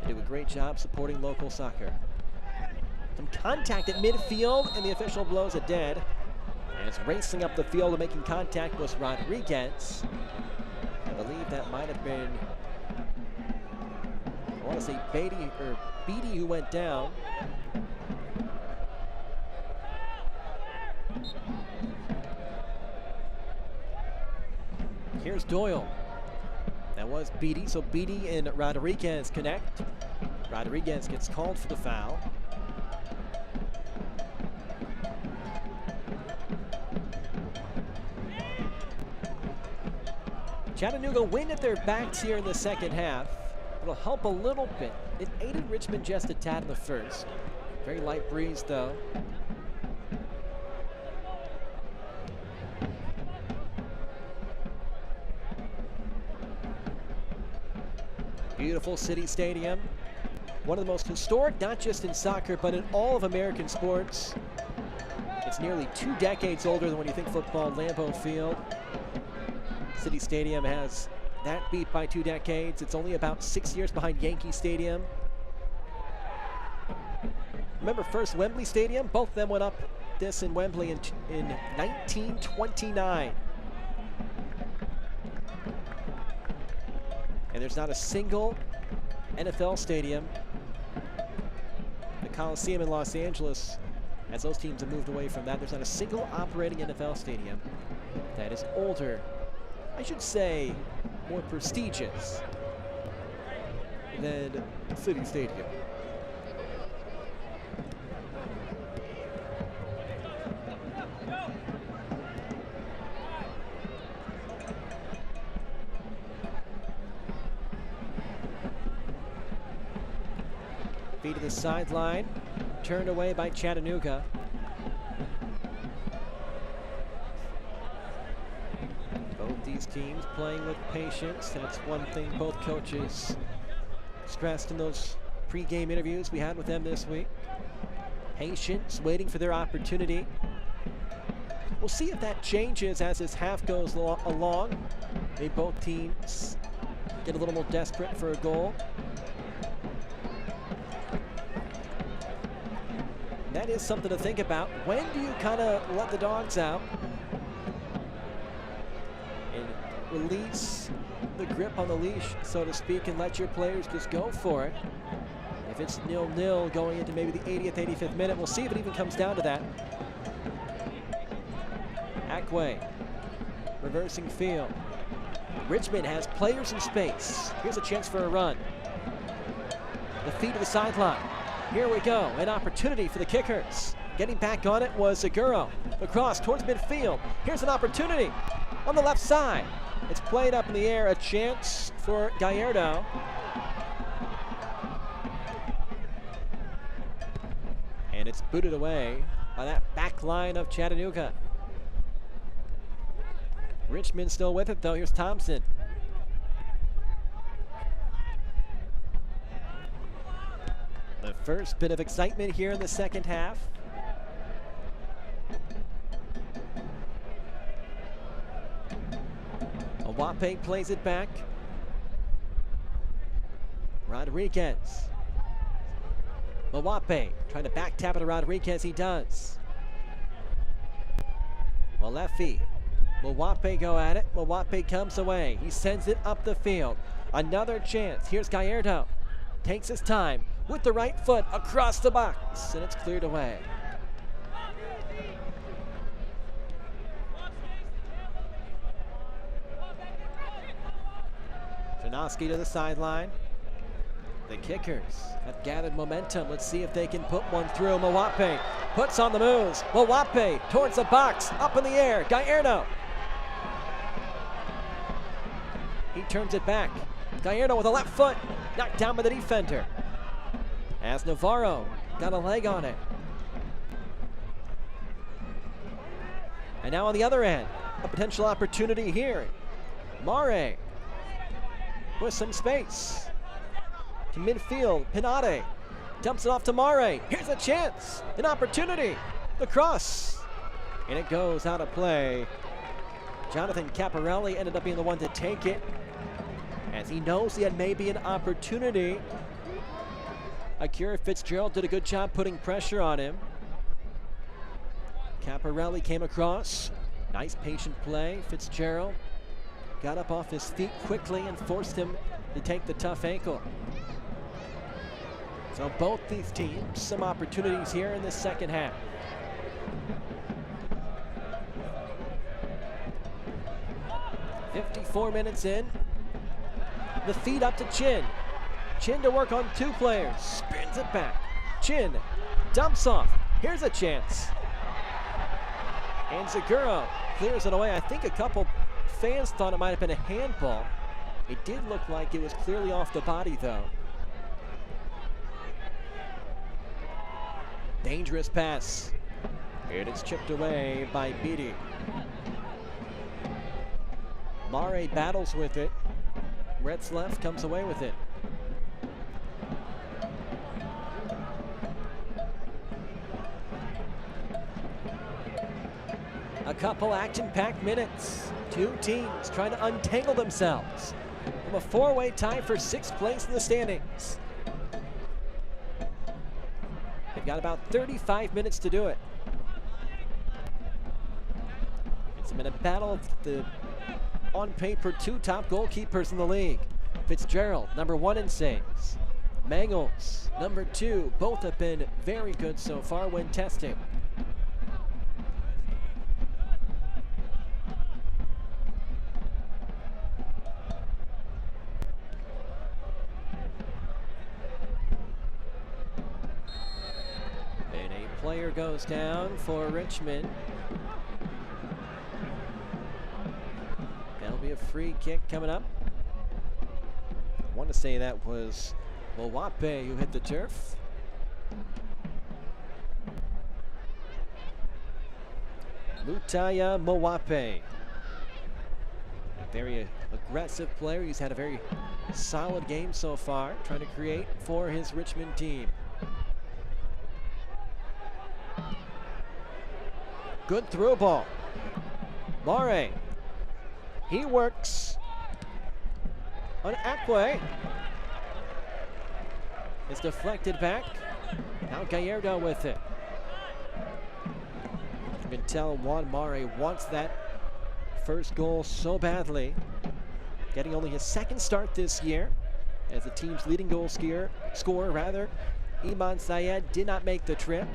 They do a great job supporting local soccer. Some contact at midfield, and the official blows it dead. And it's racing up the field and making contact was Rodriguez. I believe that might have been, I want to say Beatty who went down. Here's Doyle. That was Beatty, so Beatty and Rodriguez connect. Rodriguez gets called for the foul. Chattanooga win at their backs here in the second half. It'll help a little bit. It aided Richmond just a tad in the first. Very light breeze though. Beautiful city stadium. One of the most historic, not just in soccer, but in all of American sports. It's nearly 2 decades older than when you think football, Lambeau Field. City Stadium has that beat by 2 decades. It's only about 6 years behind Yankee Stadium. Remember first Wembley Stadium? Both of them went up this in Wembley in 1929. And there's not a single NFL stadium. The Coliseum in Los Angeles, as those teams have moved away from that, there's not a single operating NFL stadium that is older, I should say more prestigious than City Stadium. Feet to the sideline, turned away by Chattanooga. Both these teams playing with patience. That's one thing both coaches stressed in those pre-game interviews we had with them this week. Patience, waiting for their opportunity. We'll see if that changes as this half goes along. Maybe both teams get a little more desperate for a goal. That is something to think about. When do you kind of let the dogs out and release the grip on the leash, so to speak, and let your players just go for it? If it's 0-0 going into maybe the 80th, 85th minute, we'll see if it even comes down to that. Aquay, reversing field. Richmond has players in space. Here's a chance for a run. The feet to the sideline. Here we go, an opportunity for the Kickers. Getting back on it was Zaguro. Across towards midfield. Here's an opportunity on the left side. It's played up in the air, a chance for Gallardo. And it's booted away by that back line of Chattanooga. Richmond still with it though. Here's Thompson. The first bit of excitement here in the second half. Awape plays it back. Rodriguez. Awape trying to back tap it to Rodriguez. He does. Malefi. Awape go at it. Awape comes away. He sends it up the field. Another chance. Here's Gallardo. Takes his time with the right foot across the box, and it's cleared away. Janoski to the sideline. The Kickers have gathered momentum. Let's see if they can put one through. Awape puts on the moves. Awape towards the box, up in the air. Gallardo. He turns it back. Gallardo with a left foot, knocked down by the defender. As Navarro got a leg on it. And now on the other end, a potential opportunity here. Mare with some space. To midfield, Pinade dumps it off to Mare. Here's a chance, an opportunity. The cross, and it goes out of play. Jonathan Caparelli ended up being the one to take it, as he knows he had maybe an opportunity. Akira Fitzgerald did a good job putting pressure on him. Caparelli came across. Nice patient play. Fitzgerald got up off his feet quickly and forced him to take the tough ankle. So both these teams, some opportunities here in the second half. "54 minutes in. The feed up to Chin. Chin to work on two players. Spins it back. Chin dumps off. Here's a chance. And Zaguro clears it away. I think a couple fans thought it might have been a handball. It did look like it was clearly off the body though. Dangerous pass. And it's chipped away by Beatty. Mare battles with it. Rhett's left comes away with it. A couple action-packed minutes. Two teams trying to untangle themselves from a four-way tie for sixth place in the standings. They've got about 35 minutes to do it. It's been a battle of the, on paper, two top goalkeepers in the league. Fitzgerald, number 1 in saves. Mangles, number 2. Both have been very good so far when testing. And a player goes down for Richmond. That'll be a free kick coming up. I want to say that was Awape who hit the turf. Mutaya Awape. Very aggressive player. He's had a very solid game so far, trying to create for his Richmond team. Good through ball. Mare. He works on Akwe. It's deflected back. Now Gallardo with it. You can tell Juan Mare wants that first goal so badly. Getting only his second start this year as the team's leading goal scorer. Iman Sayed did not make the trip.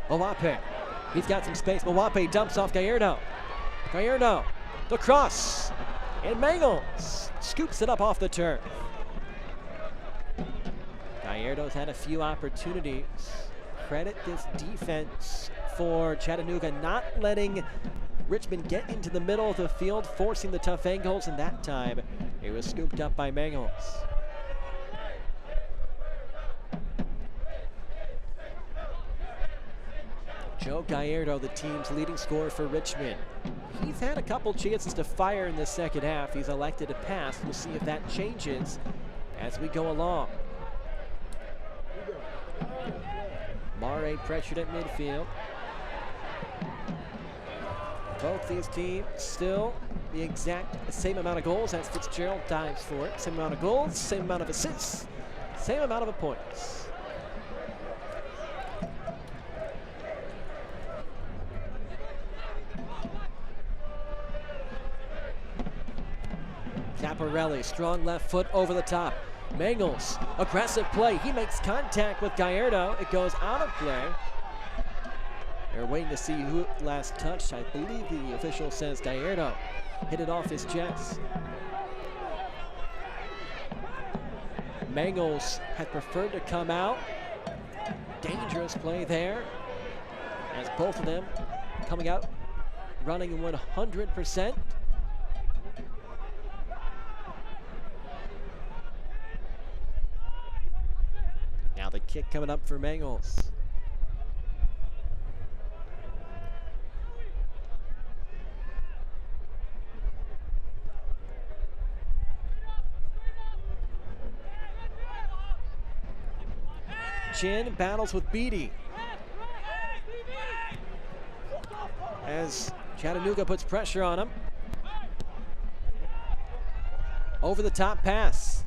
Awape. He's got some space. Awape dumps off Gallardo. Gallardo. The cross. And Mangles scoops it up off the turf. Gallardo's had a few opportunities. Credit this defense for Chattanooga not letting Richmond get into the middle of the field, forcing the tough angles, and that time it was scooped up by Mangles. Joe Gallardo, the team's leading scorer for Richmond. He's had a couple chances to fire in the second half. He's elected to pass. We'll see if that changes as we go along. Mare pressured at midfield. Both these teams still the exact same amount of goals as Fitzgerald dives for it. Same amount of goals, same amount of assists, same amount of points. Caparelli, strong left foot over the top. Mangles, aggressive play. He makes contact with Gallardo. It goes out of play. They're waiting to see who last touched. I believe the official says Gallardo hit it off his chest. Mangles had preferred to come out. Dangerous play there, as both of them coming out running 100%. Now the kick coming up for Mangles. Chin battles with Beatty as Chattanooga puts pressure on him. Over the top pass.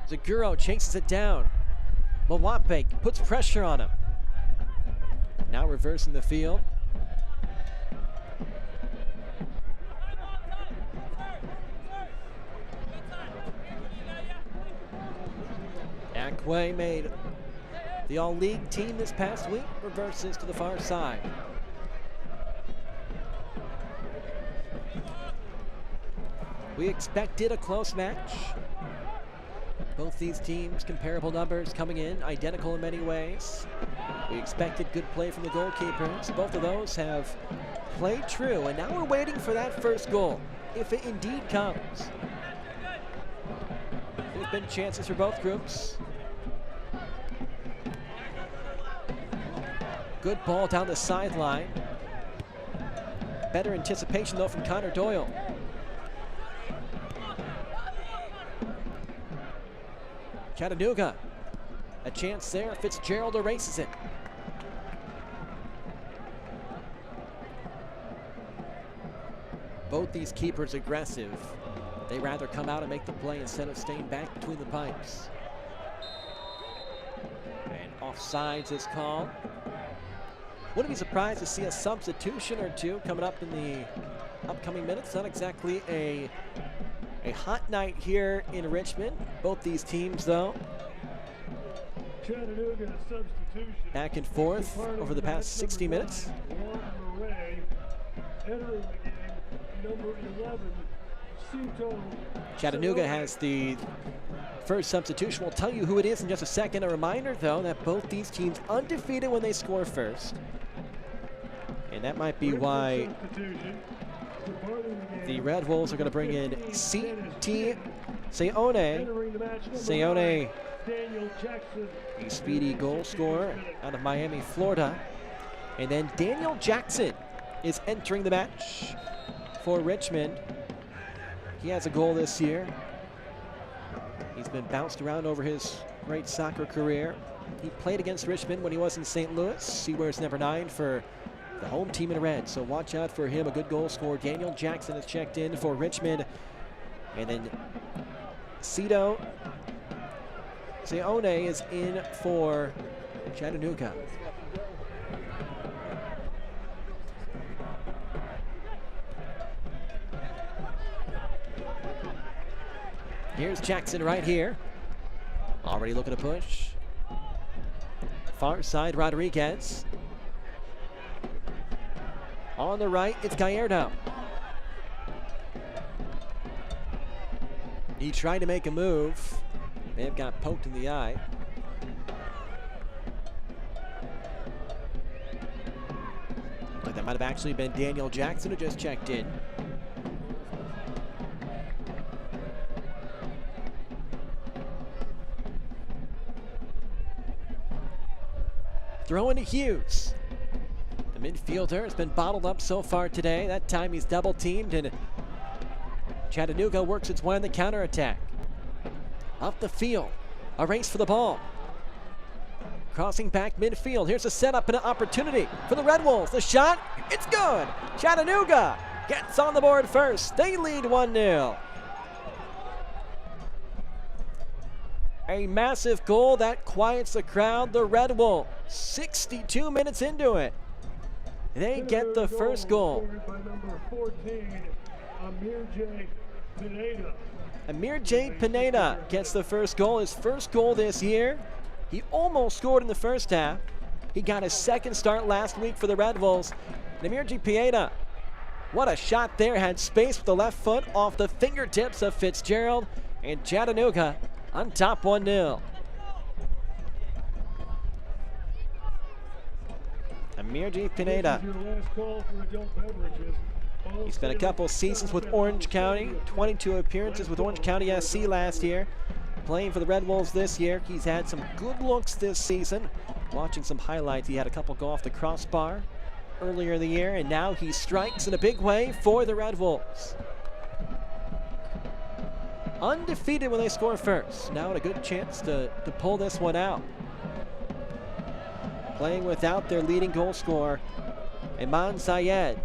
Zaguro chases it down. Mwape puts pressure on him. Now reversing the field. Akwe made the all-league team this past week, reverses to the far side. We expected a close match. Both these teams, comparable numbers coming in, identical in many ways. We expected good play from the goalkeepers. Both of those have played true, and now we're waiting for that first goal, if it indeed comes. There's been chances for both groups. Good ball down the sideline. Better anticipation though from Connor Doyle. Chattanooga, a chance there. Fitzgerald erases it. Both these keepers aggressive. They rather come out and make the play instead of staying back between the pipes. And offsides is called. Wouldn't be surprised to see a substitution or two coming up in the upcoming minutes. Not exactly a hot night here in Richmond. Both these teams, though, Chattanooga substitution. back and forth over the past 60 minutes. Entering the game, number 11, Cito. Chattanooga has the first substitution. We'll tell you who it is in just a second. A reminder, though, that both these teams undefeated when they score first. And that might be why the Red Wolves are going to bring in C.T. Seone. Seone, a speedy goal scorer out of Miami, Florida. And then Daniel Jackson is entering the match for Richmond. He has a goal this year. He's been bounced around over his great soccer career. He played against Richmond when he was in St. Louis. He wears number 9 for the home team in red, so watch out for him. A good goal scorer. Daniel Jackson is checked in for Richmond. And then Cito Seone is in for Chattanooga. Here's Jackson right here. Already looking to push. Far side, Rodriguez. On the right, it's Gallardo. He tried to make a move. May have got poked in the eye. Like that might have actually been Daniel Jackson who just checked in. Throw into Hughes. midfielder has been bottled up so far today. That time he's double teamed, and Chattanooga works its way on the counterattack. Up the field, a race for the ball. Crossing back midfield. Here's a setup and an opportunity for the Red Wolves. The shot, it's good. Chattanooga gets on the board first. They lead 1-0. A massive goal that quiets the crowd. The Red Wolves, 62 minutes into it, they get the first goal. By number 14, Amir J. Pineda. Amir J. Pineda gets the first goal, his first goal this year. He almost scored in the first half. He got his second start last week for the Red Wolves. And Amir J. Pineda, what a shot there, had space with the left foot off the fingertips of Fitzgerald, and Chattanooga on top 1-0. Amir J. Pineda. He spent a couple seasons with Orange County, 22 appearances with Orange County SC last year. Playing for the Red Wolves this year. He's had some good looks this season. Watching some highlights, he had a couple go off the crossbar earlier in the year, and now he strikes in a big way for the Red Wolves. Undefeated when they score first. Now a good chance to pull this one out. Playing without their leading goal scorer, Iman Zayed.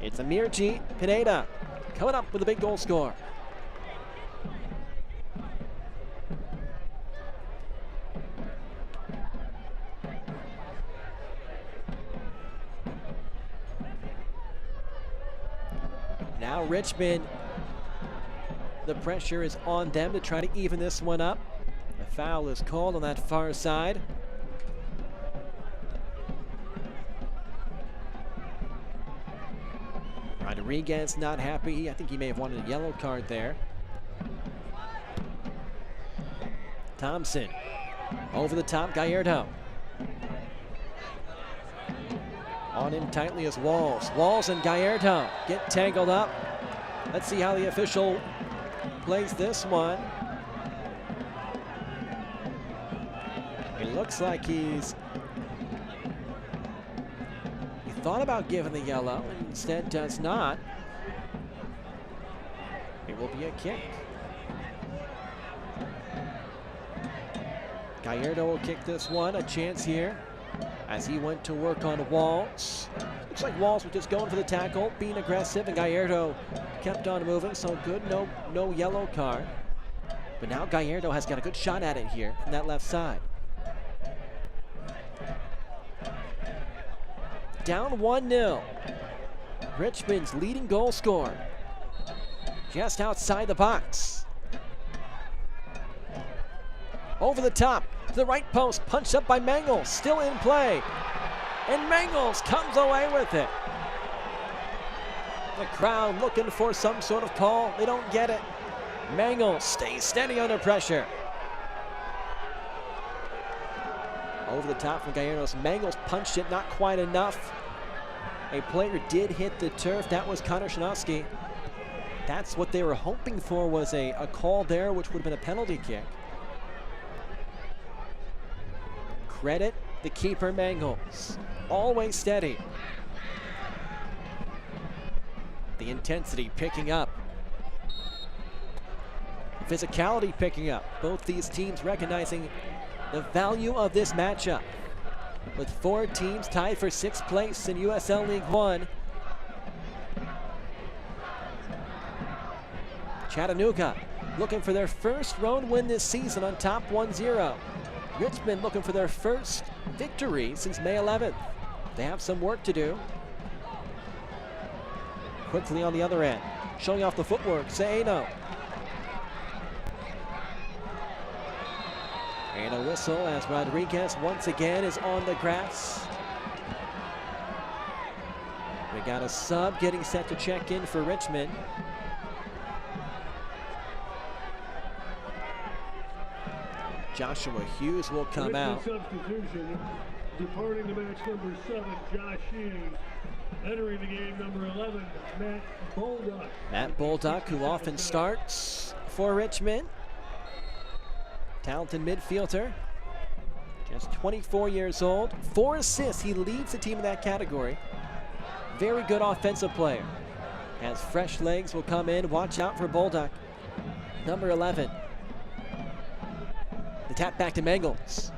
It's Amir J. Pineda coming up with a big goal score. Now Richmond, the pressure is on them to try to even this one up. A foul is called on that far side. Rodriguez not happy. I think he may have wanted a yellow card there. Thompson over the top, Gallardo. On him tightly is Walls. Walls and Gallardo get tangled up. Let's see how the official plays this one. It looks like he thought about giving the yellow and instead does not. It will be a kick. Gallardo will kick this one, a chance here as he went to work on Walls. Looks like Walls was just going for the tackle, being aggressive, and Gallardo kept on moving, so good, no yellow card. But now Gallardo has got a good shot at it here from that left side. Down 1-0. Richmond's leading goal scorer. Just outside the box. Over the top, to the right post, punched up by Mangles, still in play. And Mangles comes away with it. The crowd looking for some sort of call. They don't get it. Mangles stays steady under pressure. Over the top from Gallardo's. Mangles punched it, not quite enough. A player did hit the turf. That was Connor Shanowski. That's what they were hoping for, was a call there, which would have been a penalty kick. Credit the keeper, Mangles. Always steady. The intensity picking up. Physicality picking up. Both these teams recognizing the value of this matchup. With 4 teams tied for 6th place in USL League One. Chattanooga looking for their first road win this season on top 1-0. Richmond looking for their first victory since May 11th. They have some work to do. Quickly on the other end, showing off the footwork, Zaino. And a whistle as Rodriguez once again is on the grass. We got a sub getting set to check in for Richmond. Joshua Hughes will come out. Substitution, departing the match number 7, Josh Hughes. Entering the game number 11, Matt Bolduck. Matt Bolduck, who often starts for Richmond. Talented midfielder. Just 24 years old, 4 assists. He leads the team in that category. Very good offensive player. As fresh legs will come in, watch out for Bolduc. Number 11. The tap back to Mangles.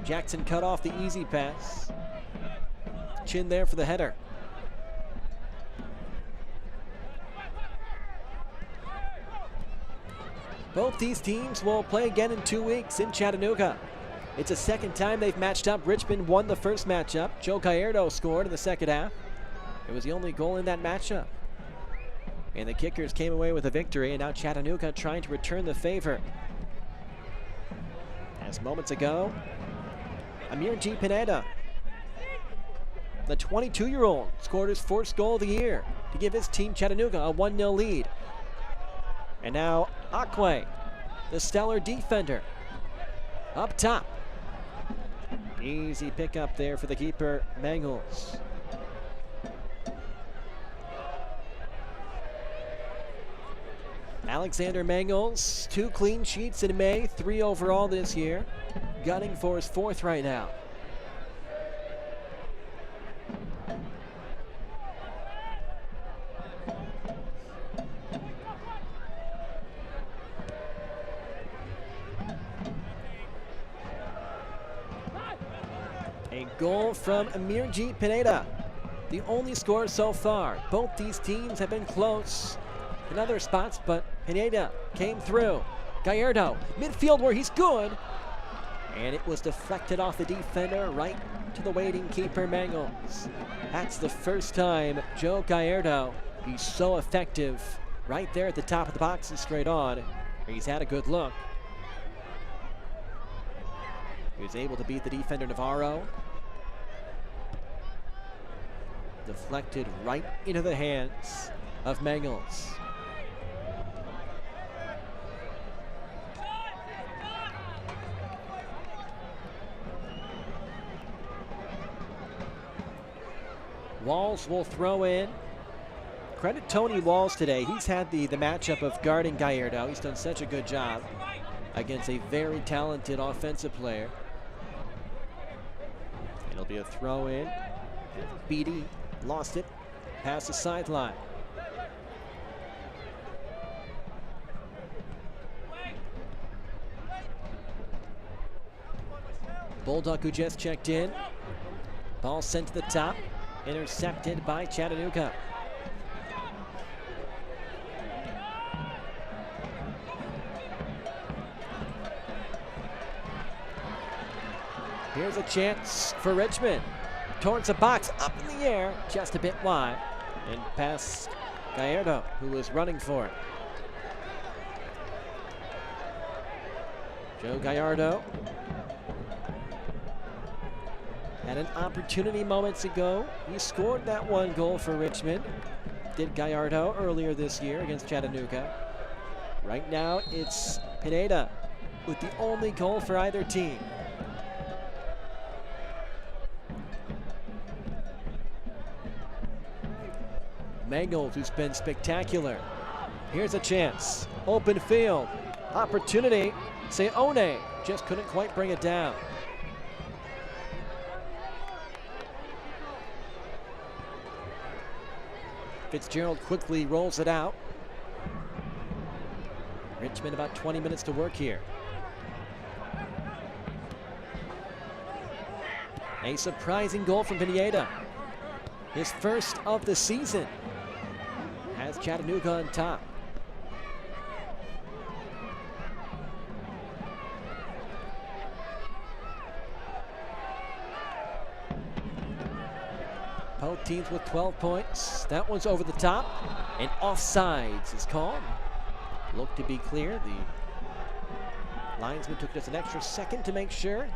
Jackson cut off the easy pass. Chin there for the header. Both these teams will play again in 2 weeks in Chattanooga. It's the second time they've matched up. Richmond won the first matchup. Joe Gallardo scored in the second half. It was the only goal in that matchup. And the Kickers came away with a victory, and now Chattanooga trying to return the favor. As moments ago, Amir G. Pineda, the 22-year-old, scored his first goal of the year to give his team Chattanooga a 1-0 lead. And now Akwe, the stellar defender, up top. Easy pickup there for the keeper, Mangles. Alexander Mangles, 2 clean sheets in May, 3 overall this year. Gunning for his 4th right now. A goal from Amir G. Pineda, the only score so far. Both these teams have been close in other spots, but Pineda came through. Gallardo, midfield where he's good. And it was deflected off the defender right to the waiting keeper, Mangles. That's the first time Joe Gallardo, he's so effective right there at the top of the box and straight on. He's had a good look. He was able to beat the defender, Navarro. Deflected right into the hands of Mangles. Walls will throw in. Credit Tony Walls today. He's had the matchup of guarding Gallardo. He's done such a good job against a very talented offensive player. It'll be a throw in. Beatty lost it past the sideline. Bolduc, who just checked in. Ball sent to the top. Intercepted by Chattanooga. Here's a chance for Richmond. Towards the box, up in the air, just a bit wide. And past Gallardo, who was running for it. Joe Gallardo had an opportunity moments ago. He scored that 1 goal for Richmond. Did Gallardo earlier this year against Chattanooga. Right now, it's Pineda with the only goal for either team. Mangles, who's been spectacular. Here's a chance. Open field. Opportunity. Seone just couldn't quite bring it down. Fitzgerald quickly rolls it out. Richmond about 20 minutes to work here. A surprising goal from Pineda. His first of the season. Has Chattanooga on top. Both teams with 12 points. That one's over the top. And offsides is called. Looked to be clear. The linesman took just an extra second to make sure.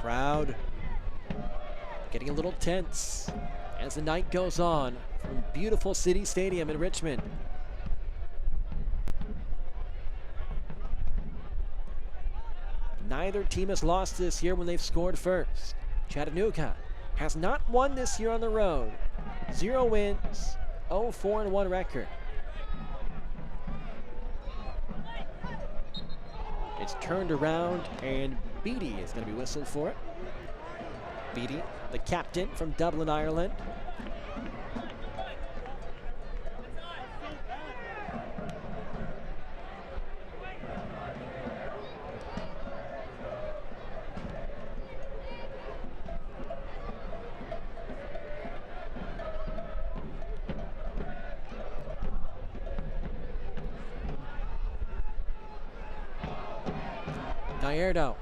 Crowd getting a little tense as the night goes on from beautiful City Stadium in Richmond. Neither team has lost this year when they've scored first. Chattanooga has not won this year on the road. 0 wins, 0-4-1 record. It's turned around, and Beattie is going to be whistled for it. Beattie, the captain from Dublin, Ireland. Gallardo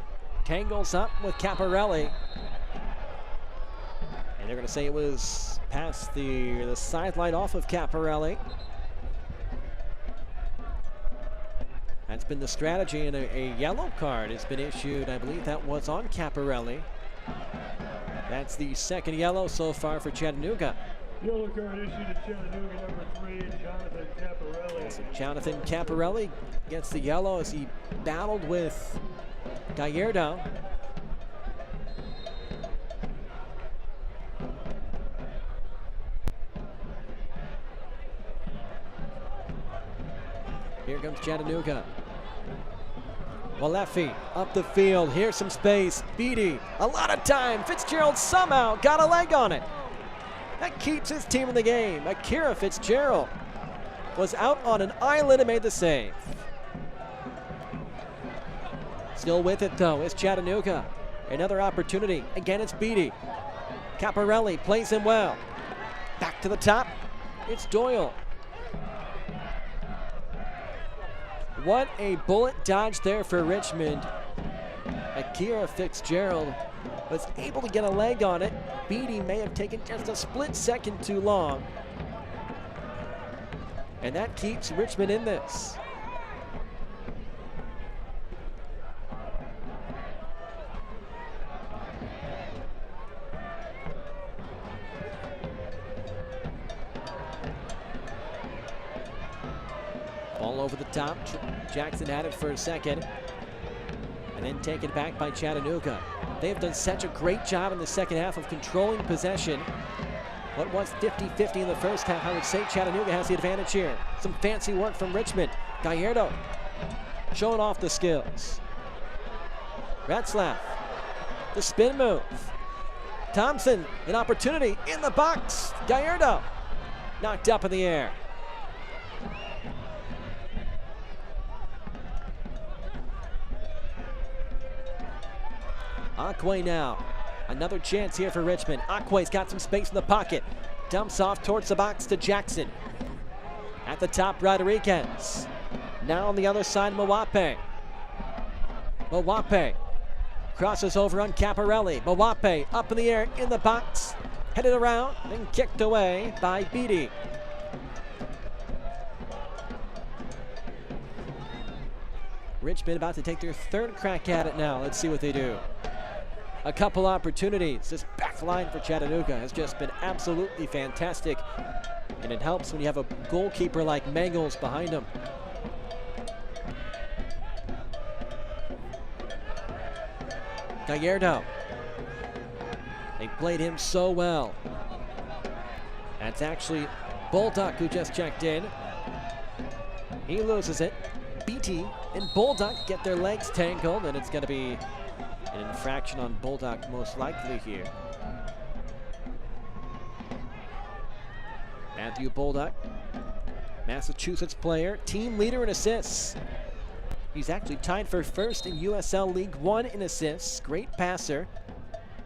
tangles up with Caparelli. And they're going to say it was past the sideline off of Caparelli. That's been the strategy, and a yellow card has been issued. I believe that was on Caparelli. That's the second yellow so far for Chattanooga. Yellow card issued to Chattanooga, number 3, Jonathan Caparelli. So Jonathan Caparelli gets the yellow as he battled with Gallardo. Here comes Chattanooga. Walefi up the field. Here's some space. Beattie, a lot of time. Fitzgerald somehow got a leg on it. That keeps his team in the game. Akira Fitzgerald was out on an island and made the save. Still with it though is Chattanooga. Another opportunity. Again it's Beattie. Caparelli plays him well. Back to the top. It's Doyle. What a bullet dodge there for Richmond. Akira Fitzgerald was able to get a leg on it. Beattie may have taken just a split second too long. And that keeps Richmond in this. Ball over the top. Jackson had it for a second. And then taken back by Chattanooga. They have done such a great job in the second half of controlling possession. What was 50-50 in the first half, I would say Chattanooga has the advantage here. Some fancy work from Richmond. Gallardo showing off the skills. Retzlaff, the spin move. Thompson, an opportunity in the box. Gallardo knocked up in the air. Aquay now. Another chance here for Richmond. Aquay's got some space in the pocket. Dumps off towards the box to Jackson. At the top, Rodriguez. Now on the other side, Mawape. Mawape crosses over on Caparelli. Mawape up in the air in the box. Headed around and kicked away by Beattie. Richmond about to take their third crack at it now. Let's see what they do. A couple opportunities. This back line for Chattanooga has just been absolutely fantastic. And it helps when you have a goalkeeper like Mangles behind him. Gallardo. They played him so well. That's actually Bolduc who just checked in. He loses it. Beattie and Bolduc get their legs tangled, and it's going to be an infraction on Bolduc most likely here. Matthew Bolduc, Massachusetts player, team leader in assists. He's actually tied for first in USL League One in assists. Great passer.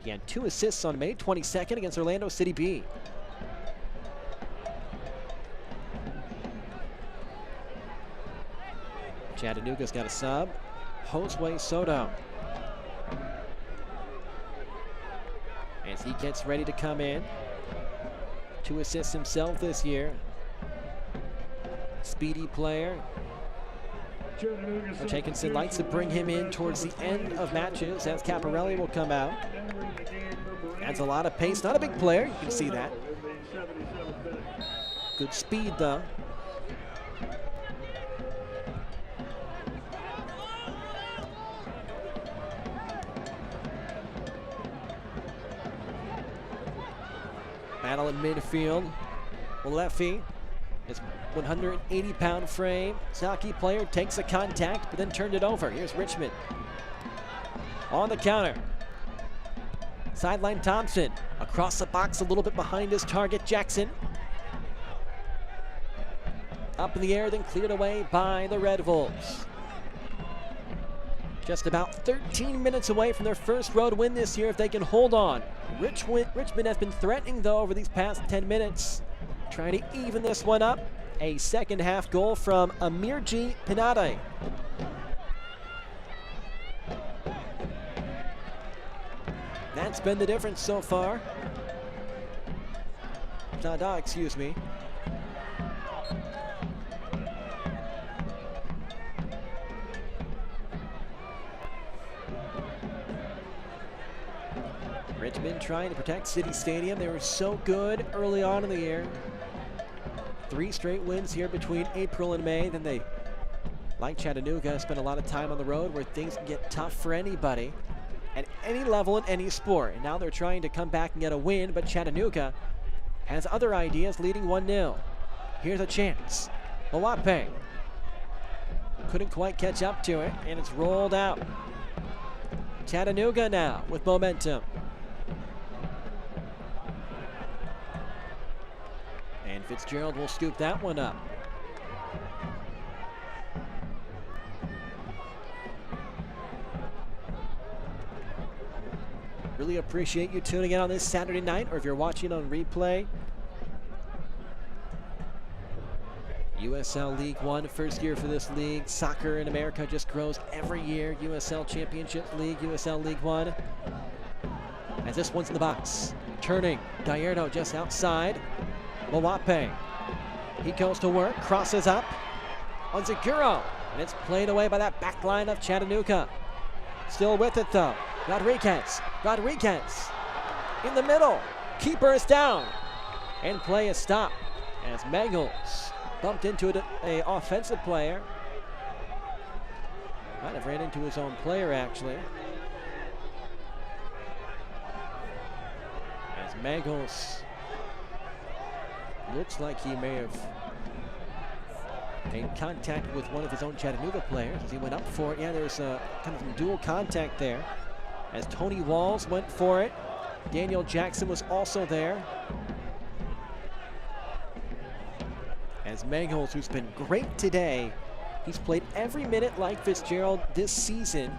He had 2 assists on May 22nd against Orlando City B. Chattanooga's got a sub. Josue Soto. As he gets ready to come in. 2 assists himself this year. Speedy player. Coach Hankinson likes to bring him in towards the end of matches as Caparelli will come out. Adds a lot of pace. Not a big player, you can see that. Good speed though. Battle in midfield. Walefi is 180-pound frame. Hockey player takes a contact, but then turned it over. Here's Richmond on the counter. Sideline Thompson across the box, a little bit behind his target, Jackson. Up in the air, then cleared away by the Red Wolves. Just about 13 minutes away from their first road win this year if they can hold on. Richmond has been threatening, though, over these past 10 minutes. Trying to even this one up. A second half goal from Amirji Pinade. That's been the difference so far. Dada, excuse me. Richmond trying to protect City Stadium. They were so good early on in the year. 3 straight wins here between April and May. Then they, like Chattanooga, spent a lot of time on the road where things can get tough for anybody at any level in any sport. And now they're trying to come back and get a win, but Chattanooga has other ideas, leading 1-0. Here's a chance. Mawape couldn't quite catch up to it, and it's rolled out. Chattanooga now with momentum. And Fitzgerald will scoop that one up. Really appreciate you tuning in on this Saturday night, or if you're watching on replay. USL League One, first year for this league. Soccer in America just grows every year. USL Championship League, USL League One. As this one's in the box. Turning, Gallardo just outside. Mawape, he goes to work, crosses up on Zaguro, and it's played away by that back line of Chattanooga. Still with it though, Rodriguez in the middle, keeper is down, and play is stopped as Mangles bumped into an offensive player. Might have ran into his own player actually. As Mangles looks like he may have made contact with one of his own Chattanooga players as he went up for it. Yeah, there's kind of some dual contact there as Tony Walls went for it. Daniel Jackson was also there. As Mangles, who's been great today, he's played every minute like Fitzgerald this season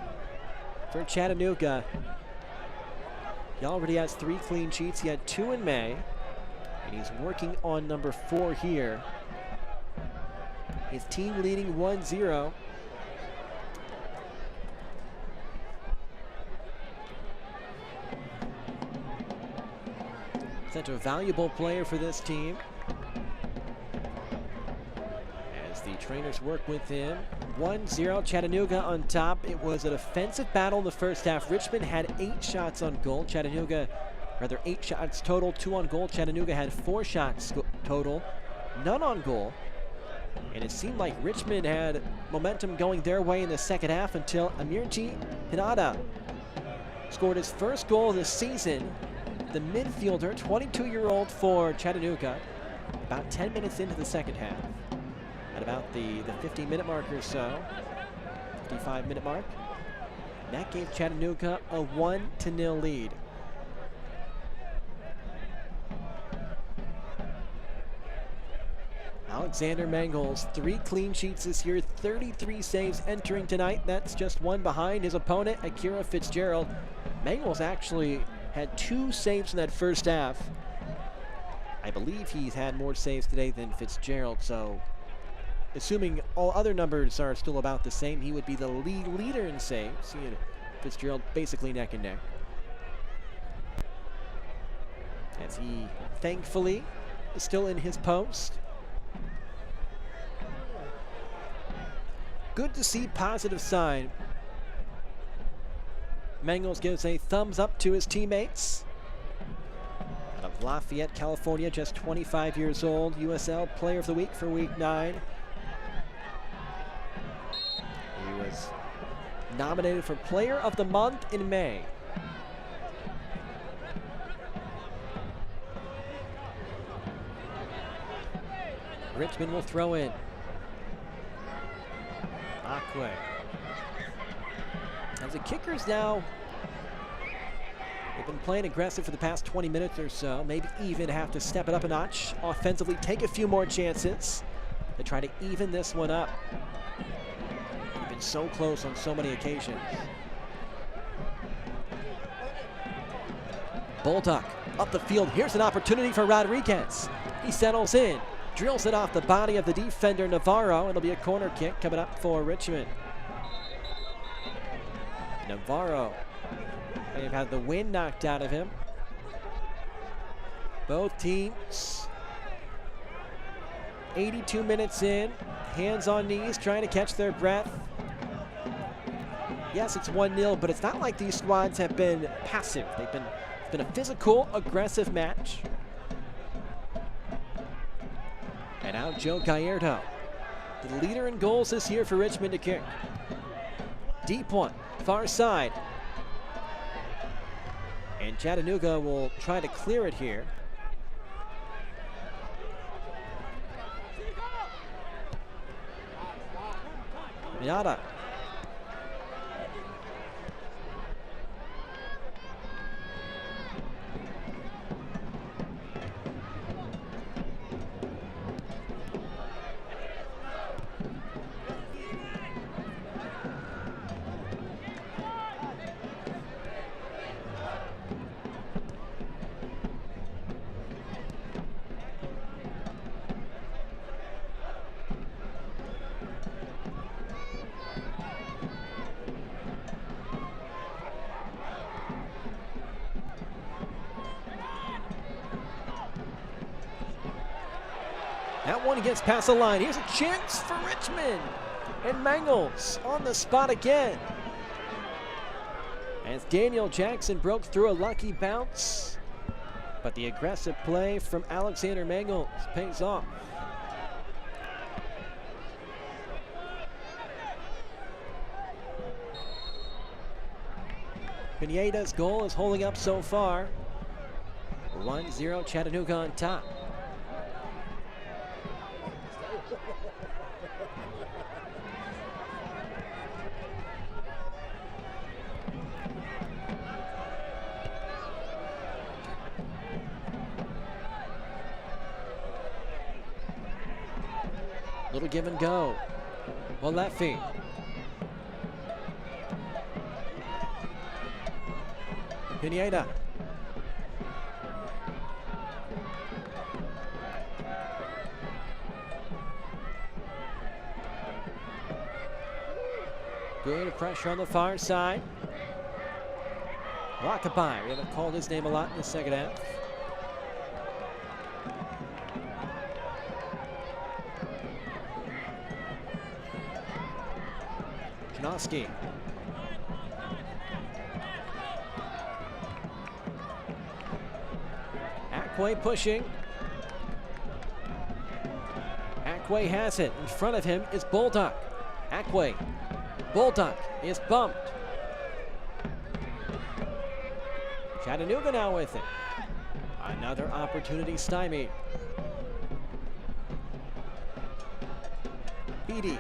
for Chattanooga. He already has 3 clean sheets. He had 2 in May. And he's working on number 4 here. His team leading 1-0. Such a valuable player for this team. As the trainers work with him. 1-0, Chattanooga on top. It was a defensive battle in the first half. Richmond had 8 shots on goal. Chattanooga, rather 8 shots total, 2 on goal. Chattanooga had 4 shots total, none on goal. And it seemed like Richmond had momentum going their way in the second half until Amirji Pinada scored his first goal of the season. The midfielder, 22-year-old for Chattanooga, about 10 minutes into the second half. At about the 50-minute mark or so, 55-minute mark. That gave Chattanooga a 1-0 lead. Alexander Mangles, 3 clean sheets this year, 33 saves entering tonight. That's just 1 behind his opponent, Akira Fitzgerald. Mangles actually had 2 saves in that first half. I believe he's had more saves today than Fitzgerald, so assuming all other numbers are still about the same, he would be the league leader in saves. He and Fitzgerald basically neck and neck. As he, thankfully, is still in his post. Good to see positive sign. Mangles gives a thumbs up to his teammates. Out of Lafayette, California, just 25 years old, USL Player of the Week for Week 9. He was nominated for Player of the Month in May. Richmond will throw in. Akwe. As the kickers now, they've been playing aggressive for the past 20 minutes or so. Maybe even have to step it up a notch offensively, take a few more chances to try to even this one up. They've been so close on so many occasions. Bolduc up the field. Here's an opportunity for Rodriguez. He settles in, drills it off the body of the defender Navarro. It'll be a corner kick coming up for Richmond. Navarro, they've had the wind knocked out of him. Both teams 82 minutes in, hands on knees, trying to catch their breath. Yes, it's 1-0, but it's not like these squads have been passive. It's been a physical, aggressive match. And now Joe Gallardo, the leader in goals this year for Richmond to kick. Deep one, far side. And Chattanooga will try to clear it here. Miata. That one gets past the line. Here's a chance for Richmond. And Mangles on the spot again. As Daniel Jackson broke through a lucky bounce. But the aggressive play from Alexander Mangles pays off. Pineda's goal is holding up so far. 1-0 Chattanooga on top. Little give and go. Olefi. Pineda. Good pressure on the far side. Rockabye. We haven't called his name a lot in the second half. Janoski. Akwe pushing. Akwe has it. In front of him is Bolduc. Akwe. Bolduc is bumped. Chattanooga now with it. Another opportunity stymied. Beatty.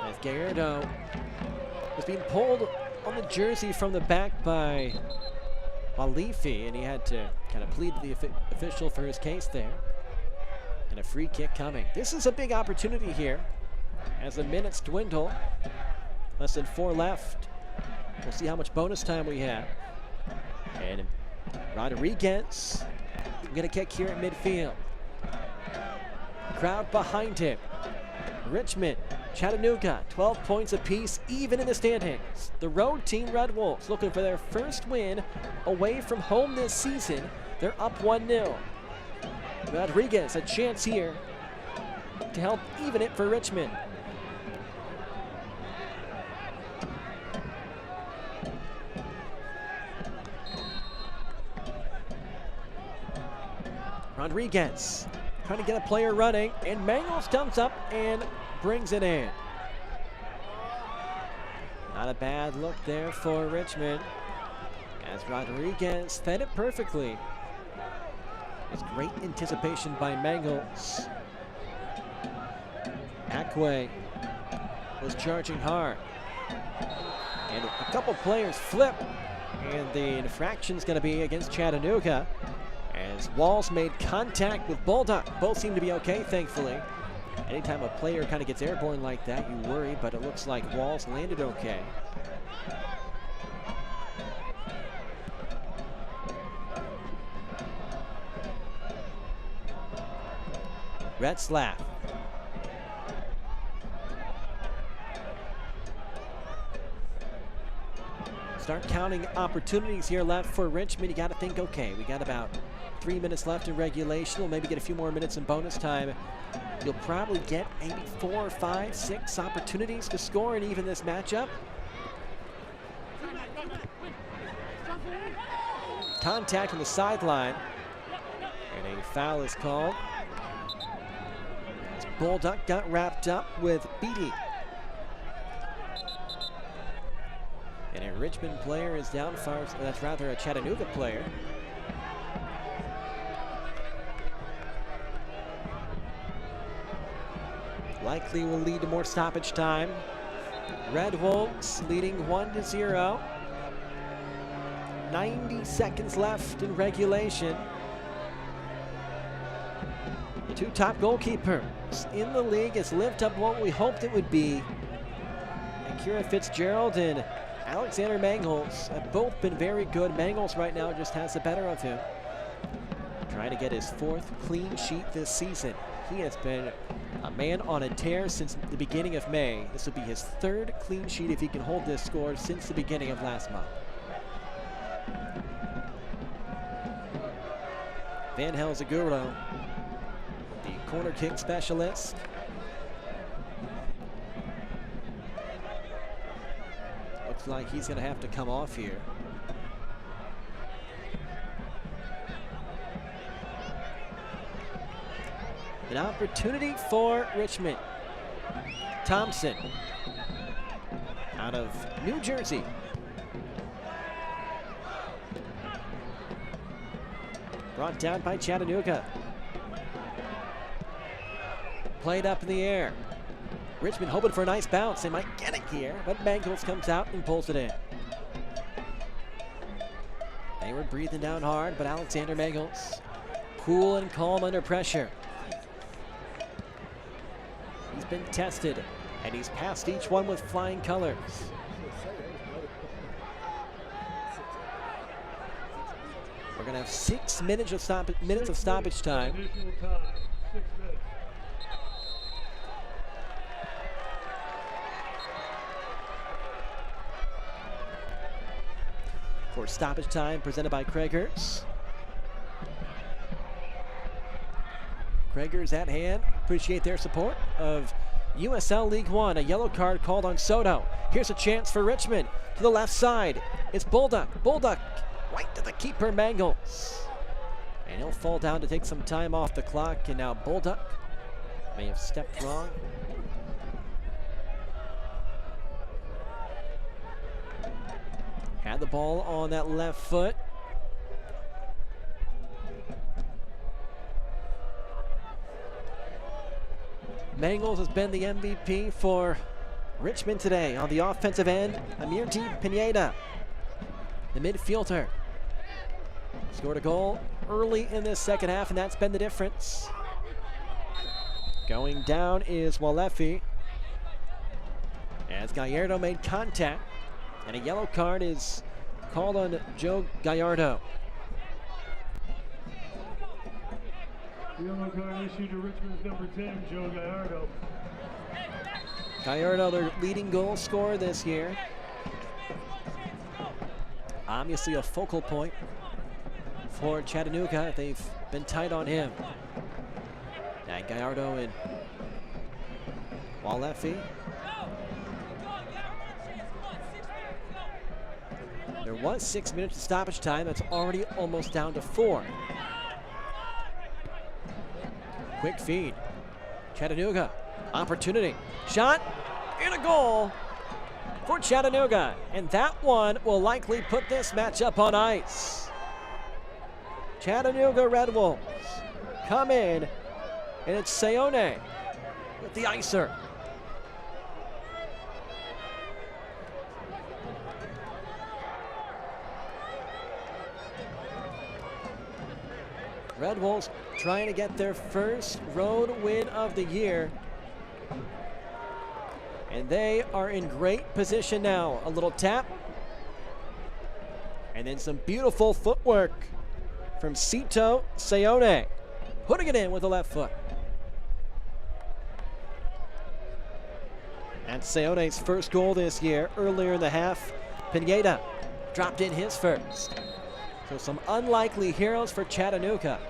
As Gallardo was being pulled on the jersey from the back by Alifi, and he had to kind of plead to the official for his case there. And a free kick coming. This is a big opportunity here as the minutes dwindle. Less than 4 left. We'll see how much bonus time we have. And Rodriguez going to kick here at midfield. Crowd behind him. Richmond, Chattanooga, 12 points apiece, even in the standings. The road team, Red Wolves, looking for their first win away from home this season. They're up 1-0. Rodriguez, a chance here to help even it for Richmond. Rodriguez trying to get a player running, and Mangles comes up and brings it in. Not a bad look there for Richmond, as Rodriguez fed it perfectly. It's great anticipation by Mangles. Akwe was charging hard. And a couple players flip, and the infraction's going to be against Chattanooga, as Walls made contact with Bulldog. Both seem to be okay, thankfully. Anytime a player kind of gets airborne like that, you worry, but it looks like Walls landed okay. Retzlaff. Start counting opportunities here left for Richmond. You got to think, okay, we got about 3 minutes left in regulation. We'll maybe get a few more minutes in bonus time. You'll probably get maybe 4, 5, 6 opportunities to score and even this matchup. Contact on the sideline, and a foul is called. Bulldog got wrapped up with Beatty. And a Richmond player is down far, that's rather a Chattanooga player. Likely will lead to more stoppage time. Red Wolves leading 1-0. 90 seconds left in regulation. The two top goalkeepers in the league has lived up what we hoped it would be. Akira Fitzgerald and Alexander Mangles have both been very good. Mangles right now just has the better of him. Trying to get his 4th clean sheet this season. He has been a man on a tear since the beginning of May. This will be his 3rd clean sheet if he can hold this score since the beginning of last month. Van Helzeguro, the corner kick specialist. Looks like he's going to have to come off here. An opportunity for Richmond. Thompson out of New Jersey. Brought down by Chattanooga. Played up in the air. Richmond hoping for a nice bounce. They might get it here, but Mangles comes out and pulls it in. They were breathing down hard, but Alexander Mangles, cool and calm under pressure. He's been tested, and he's passed each one with flying colors. We're going to have 6 minutes of stoppage time. For stoppage time presented by Craigers. Craigers at hand. Appreciate their support of USL League One. A yellow card called on Soto. Here's a chance for Richmond. To the left side, it's Bulldog. Bulldog right to the keeper, Mangles. And he'll fall down to take some time off the clock. And now Bulldog may have stepped wrong. Had the ball on that left foot. Mangles has been the MVP for Richmond today. On the offensive end, Amir D. Pineda, the midfielder, scored a goal early in this second half, and that's been the difference. Going down is Walefi, as Gallardo made contact, and a yellow card is called on Joe Gallardo. Yellow card issued to Richmond's number 10, Joe Gallardo. Gallardo, their leading goal scorer this year. Obviously a focal point for Chattanooga. They've been tight on him. And Gallardo and Walefi. There was 6 minutes of stoppage time. That's already almost down to 4. Quick feed. Chattanooga, opportunity. Shot and a goal for Chattanooga. And that one will likely put this matchup on ice. Chattanooga Red Wolves come in, and it's Seone with the icer. Red Wolves trying to get their first road win of the year. And they are in great position now. A little tap. And then some beautiful footwork from Cito Seone. Putting it in with the left foot. That's Seone's first goal this year. Earlier in the half, Pineda dropped in his first. So some unlikely heroes for Chattanooga.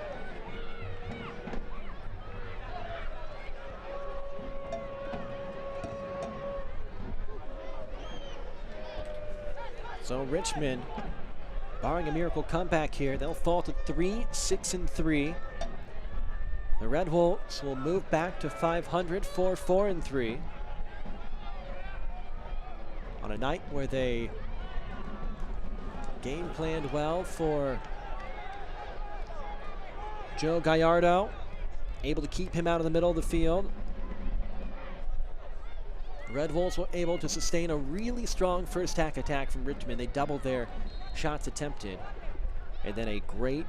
So Richmond, barring a miracle comeback here, they'll fall to 3-6-3. The Red Wolves will move back to 500, 4-4-3. On a night where they game planned well for Joe Gallardo, able to keep him out of the middle of the field. The Red Wolves were able to sustain a really strong first attack from Richmond. They doubled their shots attempted. And then a great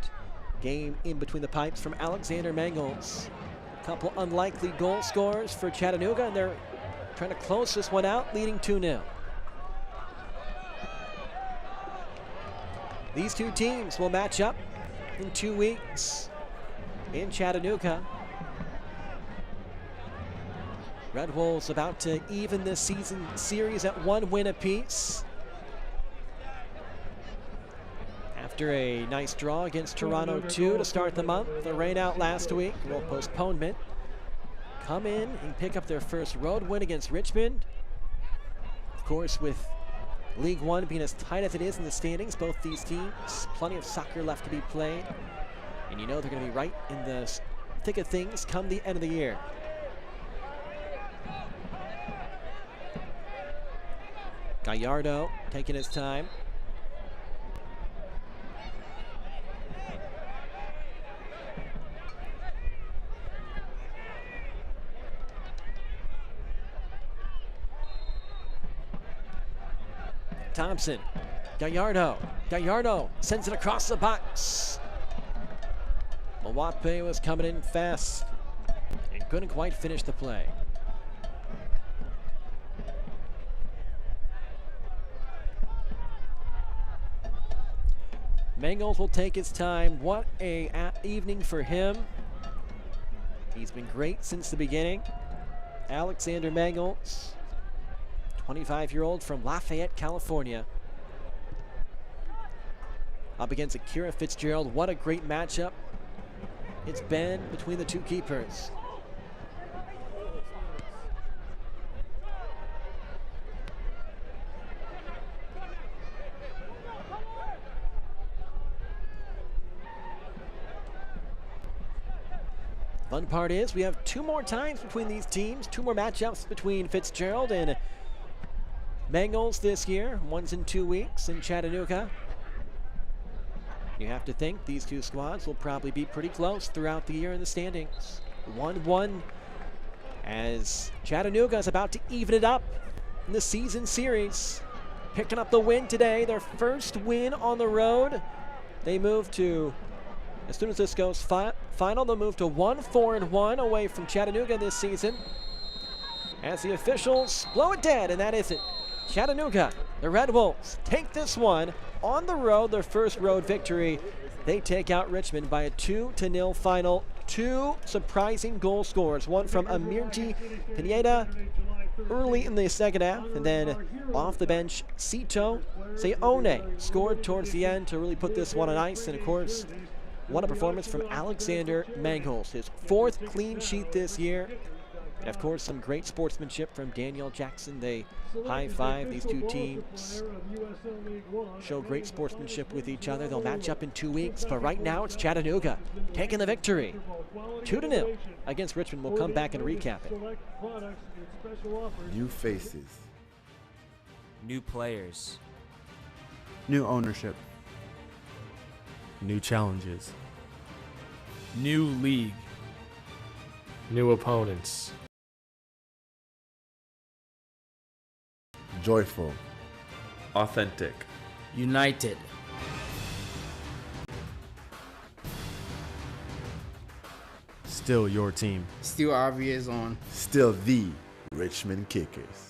game in between the pipes from Alexander Mangels. A couple unlikely goal scorers for Chattanooga, and they're trying to close this one out, leading 2-0. These two teams will match up in 2 weeks in Chattanooga. Red Wolves about to even this season series at 1 win apiece. After a nice draw against Toronto 2 to start the month, the rain out last week, a little postponement. Come in and pick up their first road win against Richmond. Of course, with League One being as tight as it is in the standings, both these teams, plenty of soccer left to be played. And you know they're going to be right in the thick of things come the end of the year. Gallardo taking his time. Thompson, Gallardo sends it across the box. Mawape was coming in fast and couldn't quite finish the play. Mangels will take his time. What a evening for him. He's been great since the beginning. Alexander Mangels, 25-year-old from Lafayette, California. Up against Akira Fitzgerald. What a great matchup it's been between the two keepers. Fun part is we have 2 more times between these teams, 2 more matchups between Fitzgerald and Mangels this year. One's in 2 weeks in Chattanooga. You have to think these two squads will probably be pretty close throughout the year in the standings. 1-1 as Chattanooga is about to even it up in the season series. Picking up the win today, their first win on the road. They move to, as soon as this goes final, they'll move to 1-4-1 away from Chattanooga this season. As the officials blow it dead, and that is it. Chattanooga, the Red Wolves, take this one on the road, their first road victory. They take out Richmond by a 2-0 final. 2 surprising goal scorers, one from Amirji Pineda early in the second half, and then off the bench, Cito Seone scored towards the end to really put this one on ice. And of course, what a performance from Alexander Mangels, his 4th clean sheet this year. And of course, some great sportsmanship from Daniel Jackson. They high-five. These two teams show great sportsmanship with each other. They'll match up in 2 weeks, but right now it's Chattanooga taking the victory. 2-0 against Richmond. We'll come back and recap it. New faces, New players. New ownership. New challenges. New league. New opponents. Joyful. Authentic. United. Still your team. Still obvious on. Still the Richmond Kickers.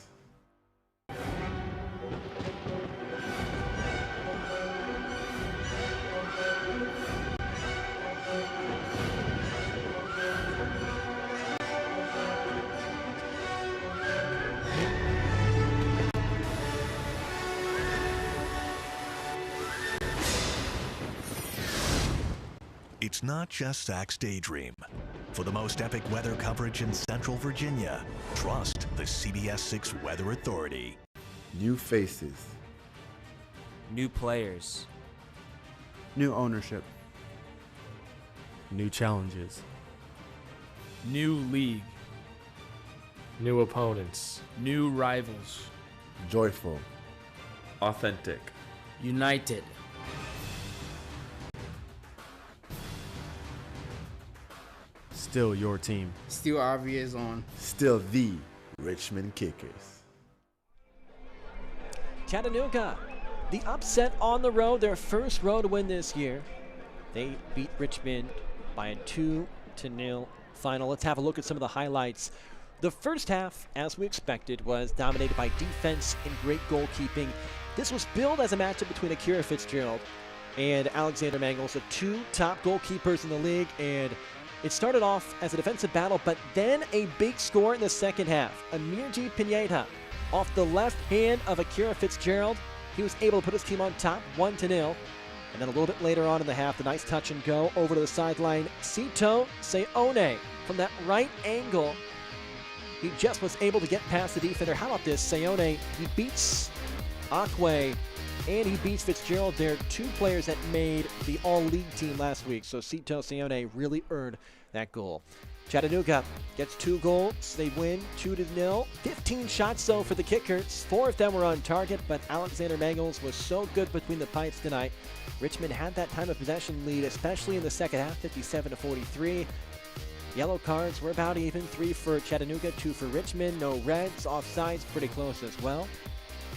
It's not just Zach's daydream. For the most epic weather coverage in Central Virginia, trust the CBS 6 Weather Authority. New faces. New players. New ownership. New challenges. New league. New opponents. New rivals. Joyful. Authentic. United. Still your team. Still obvious on. Still the Richmond Kickers. Chattanooga, the upset on the road, their first road win this year. They beat Richmond by a 2-0 final. Let's have a look at some of the highlights. The first half, as we expected, was dominated by defense and great goalkeeping. This was billed as a matchup between Akira Fitzgerald and Alexander Mangels, the two top goalkeepers in the league, and it started off as a defensive battle, but then a big score in the second half. Amirji Pineda, off the left hand of Akira Fitzgerald, he was able to put his team on top 1-0. And then a little bit later on in the half, the nice touch and go over to the sideline. Sito Seone from that right angle. He just was able to get past the defender. How about this? Seone, he beats Akwe and he beats Fitzgerald. They're two players that made the all-league team last week. So Sito Seone really earned that goal. Chattanooga gets 2 goals. They win 2-0. 15 shots, though, for the Kickers. 4 of them were on target, but Alexander Mangels was so good between the pipes tonight. Richmond had that time of possession lead, especially in the second half, 57-43. Yellow cards were about even. 3 for Chattanooga, 2 for Richmond. No reds, offsides, pretty close as well.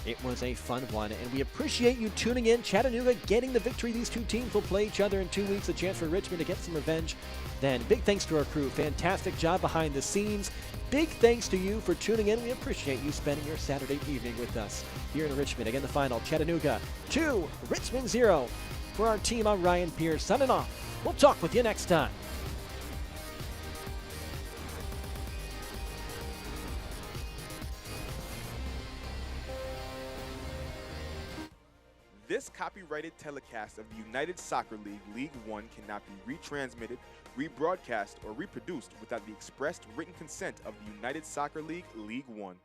It was a fun one, and we appreciate you tuning in. Chattanooga getting the victory. These two teams will play each other in 2 weeks. A chance for Richmond to get some revenge. Then big thanks to our crew. Fantastic job behind the scenes. Big thanks to you for tuning in. We appreciate you spending your Saturday evening with us here in Richmond. Again, the final, Chattanooga 2, Richmond 0. For our team, I'm Ryan Pierce, signing off. We'll talk with you next time. This copyrighted telecast of the United Soccer League League One cannot be retransmitted, rebroadcast, or reproduced without the expressed written consent of the United Soccer League League One.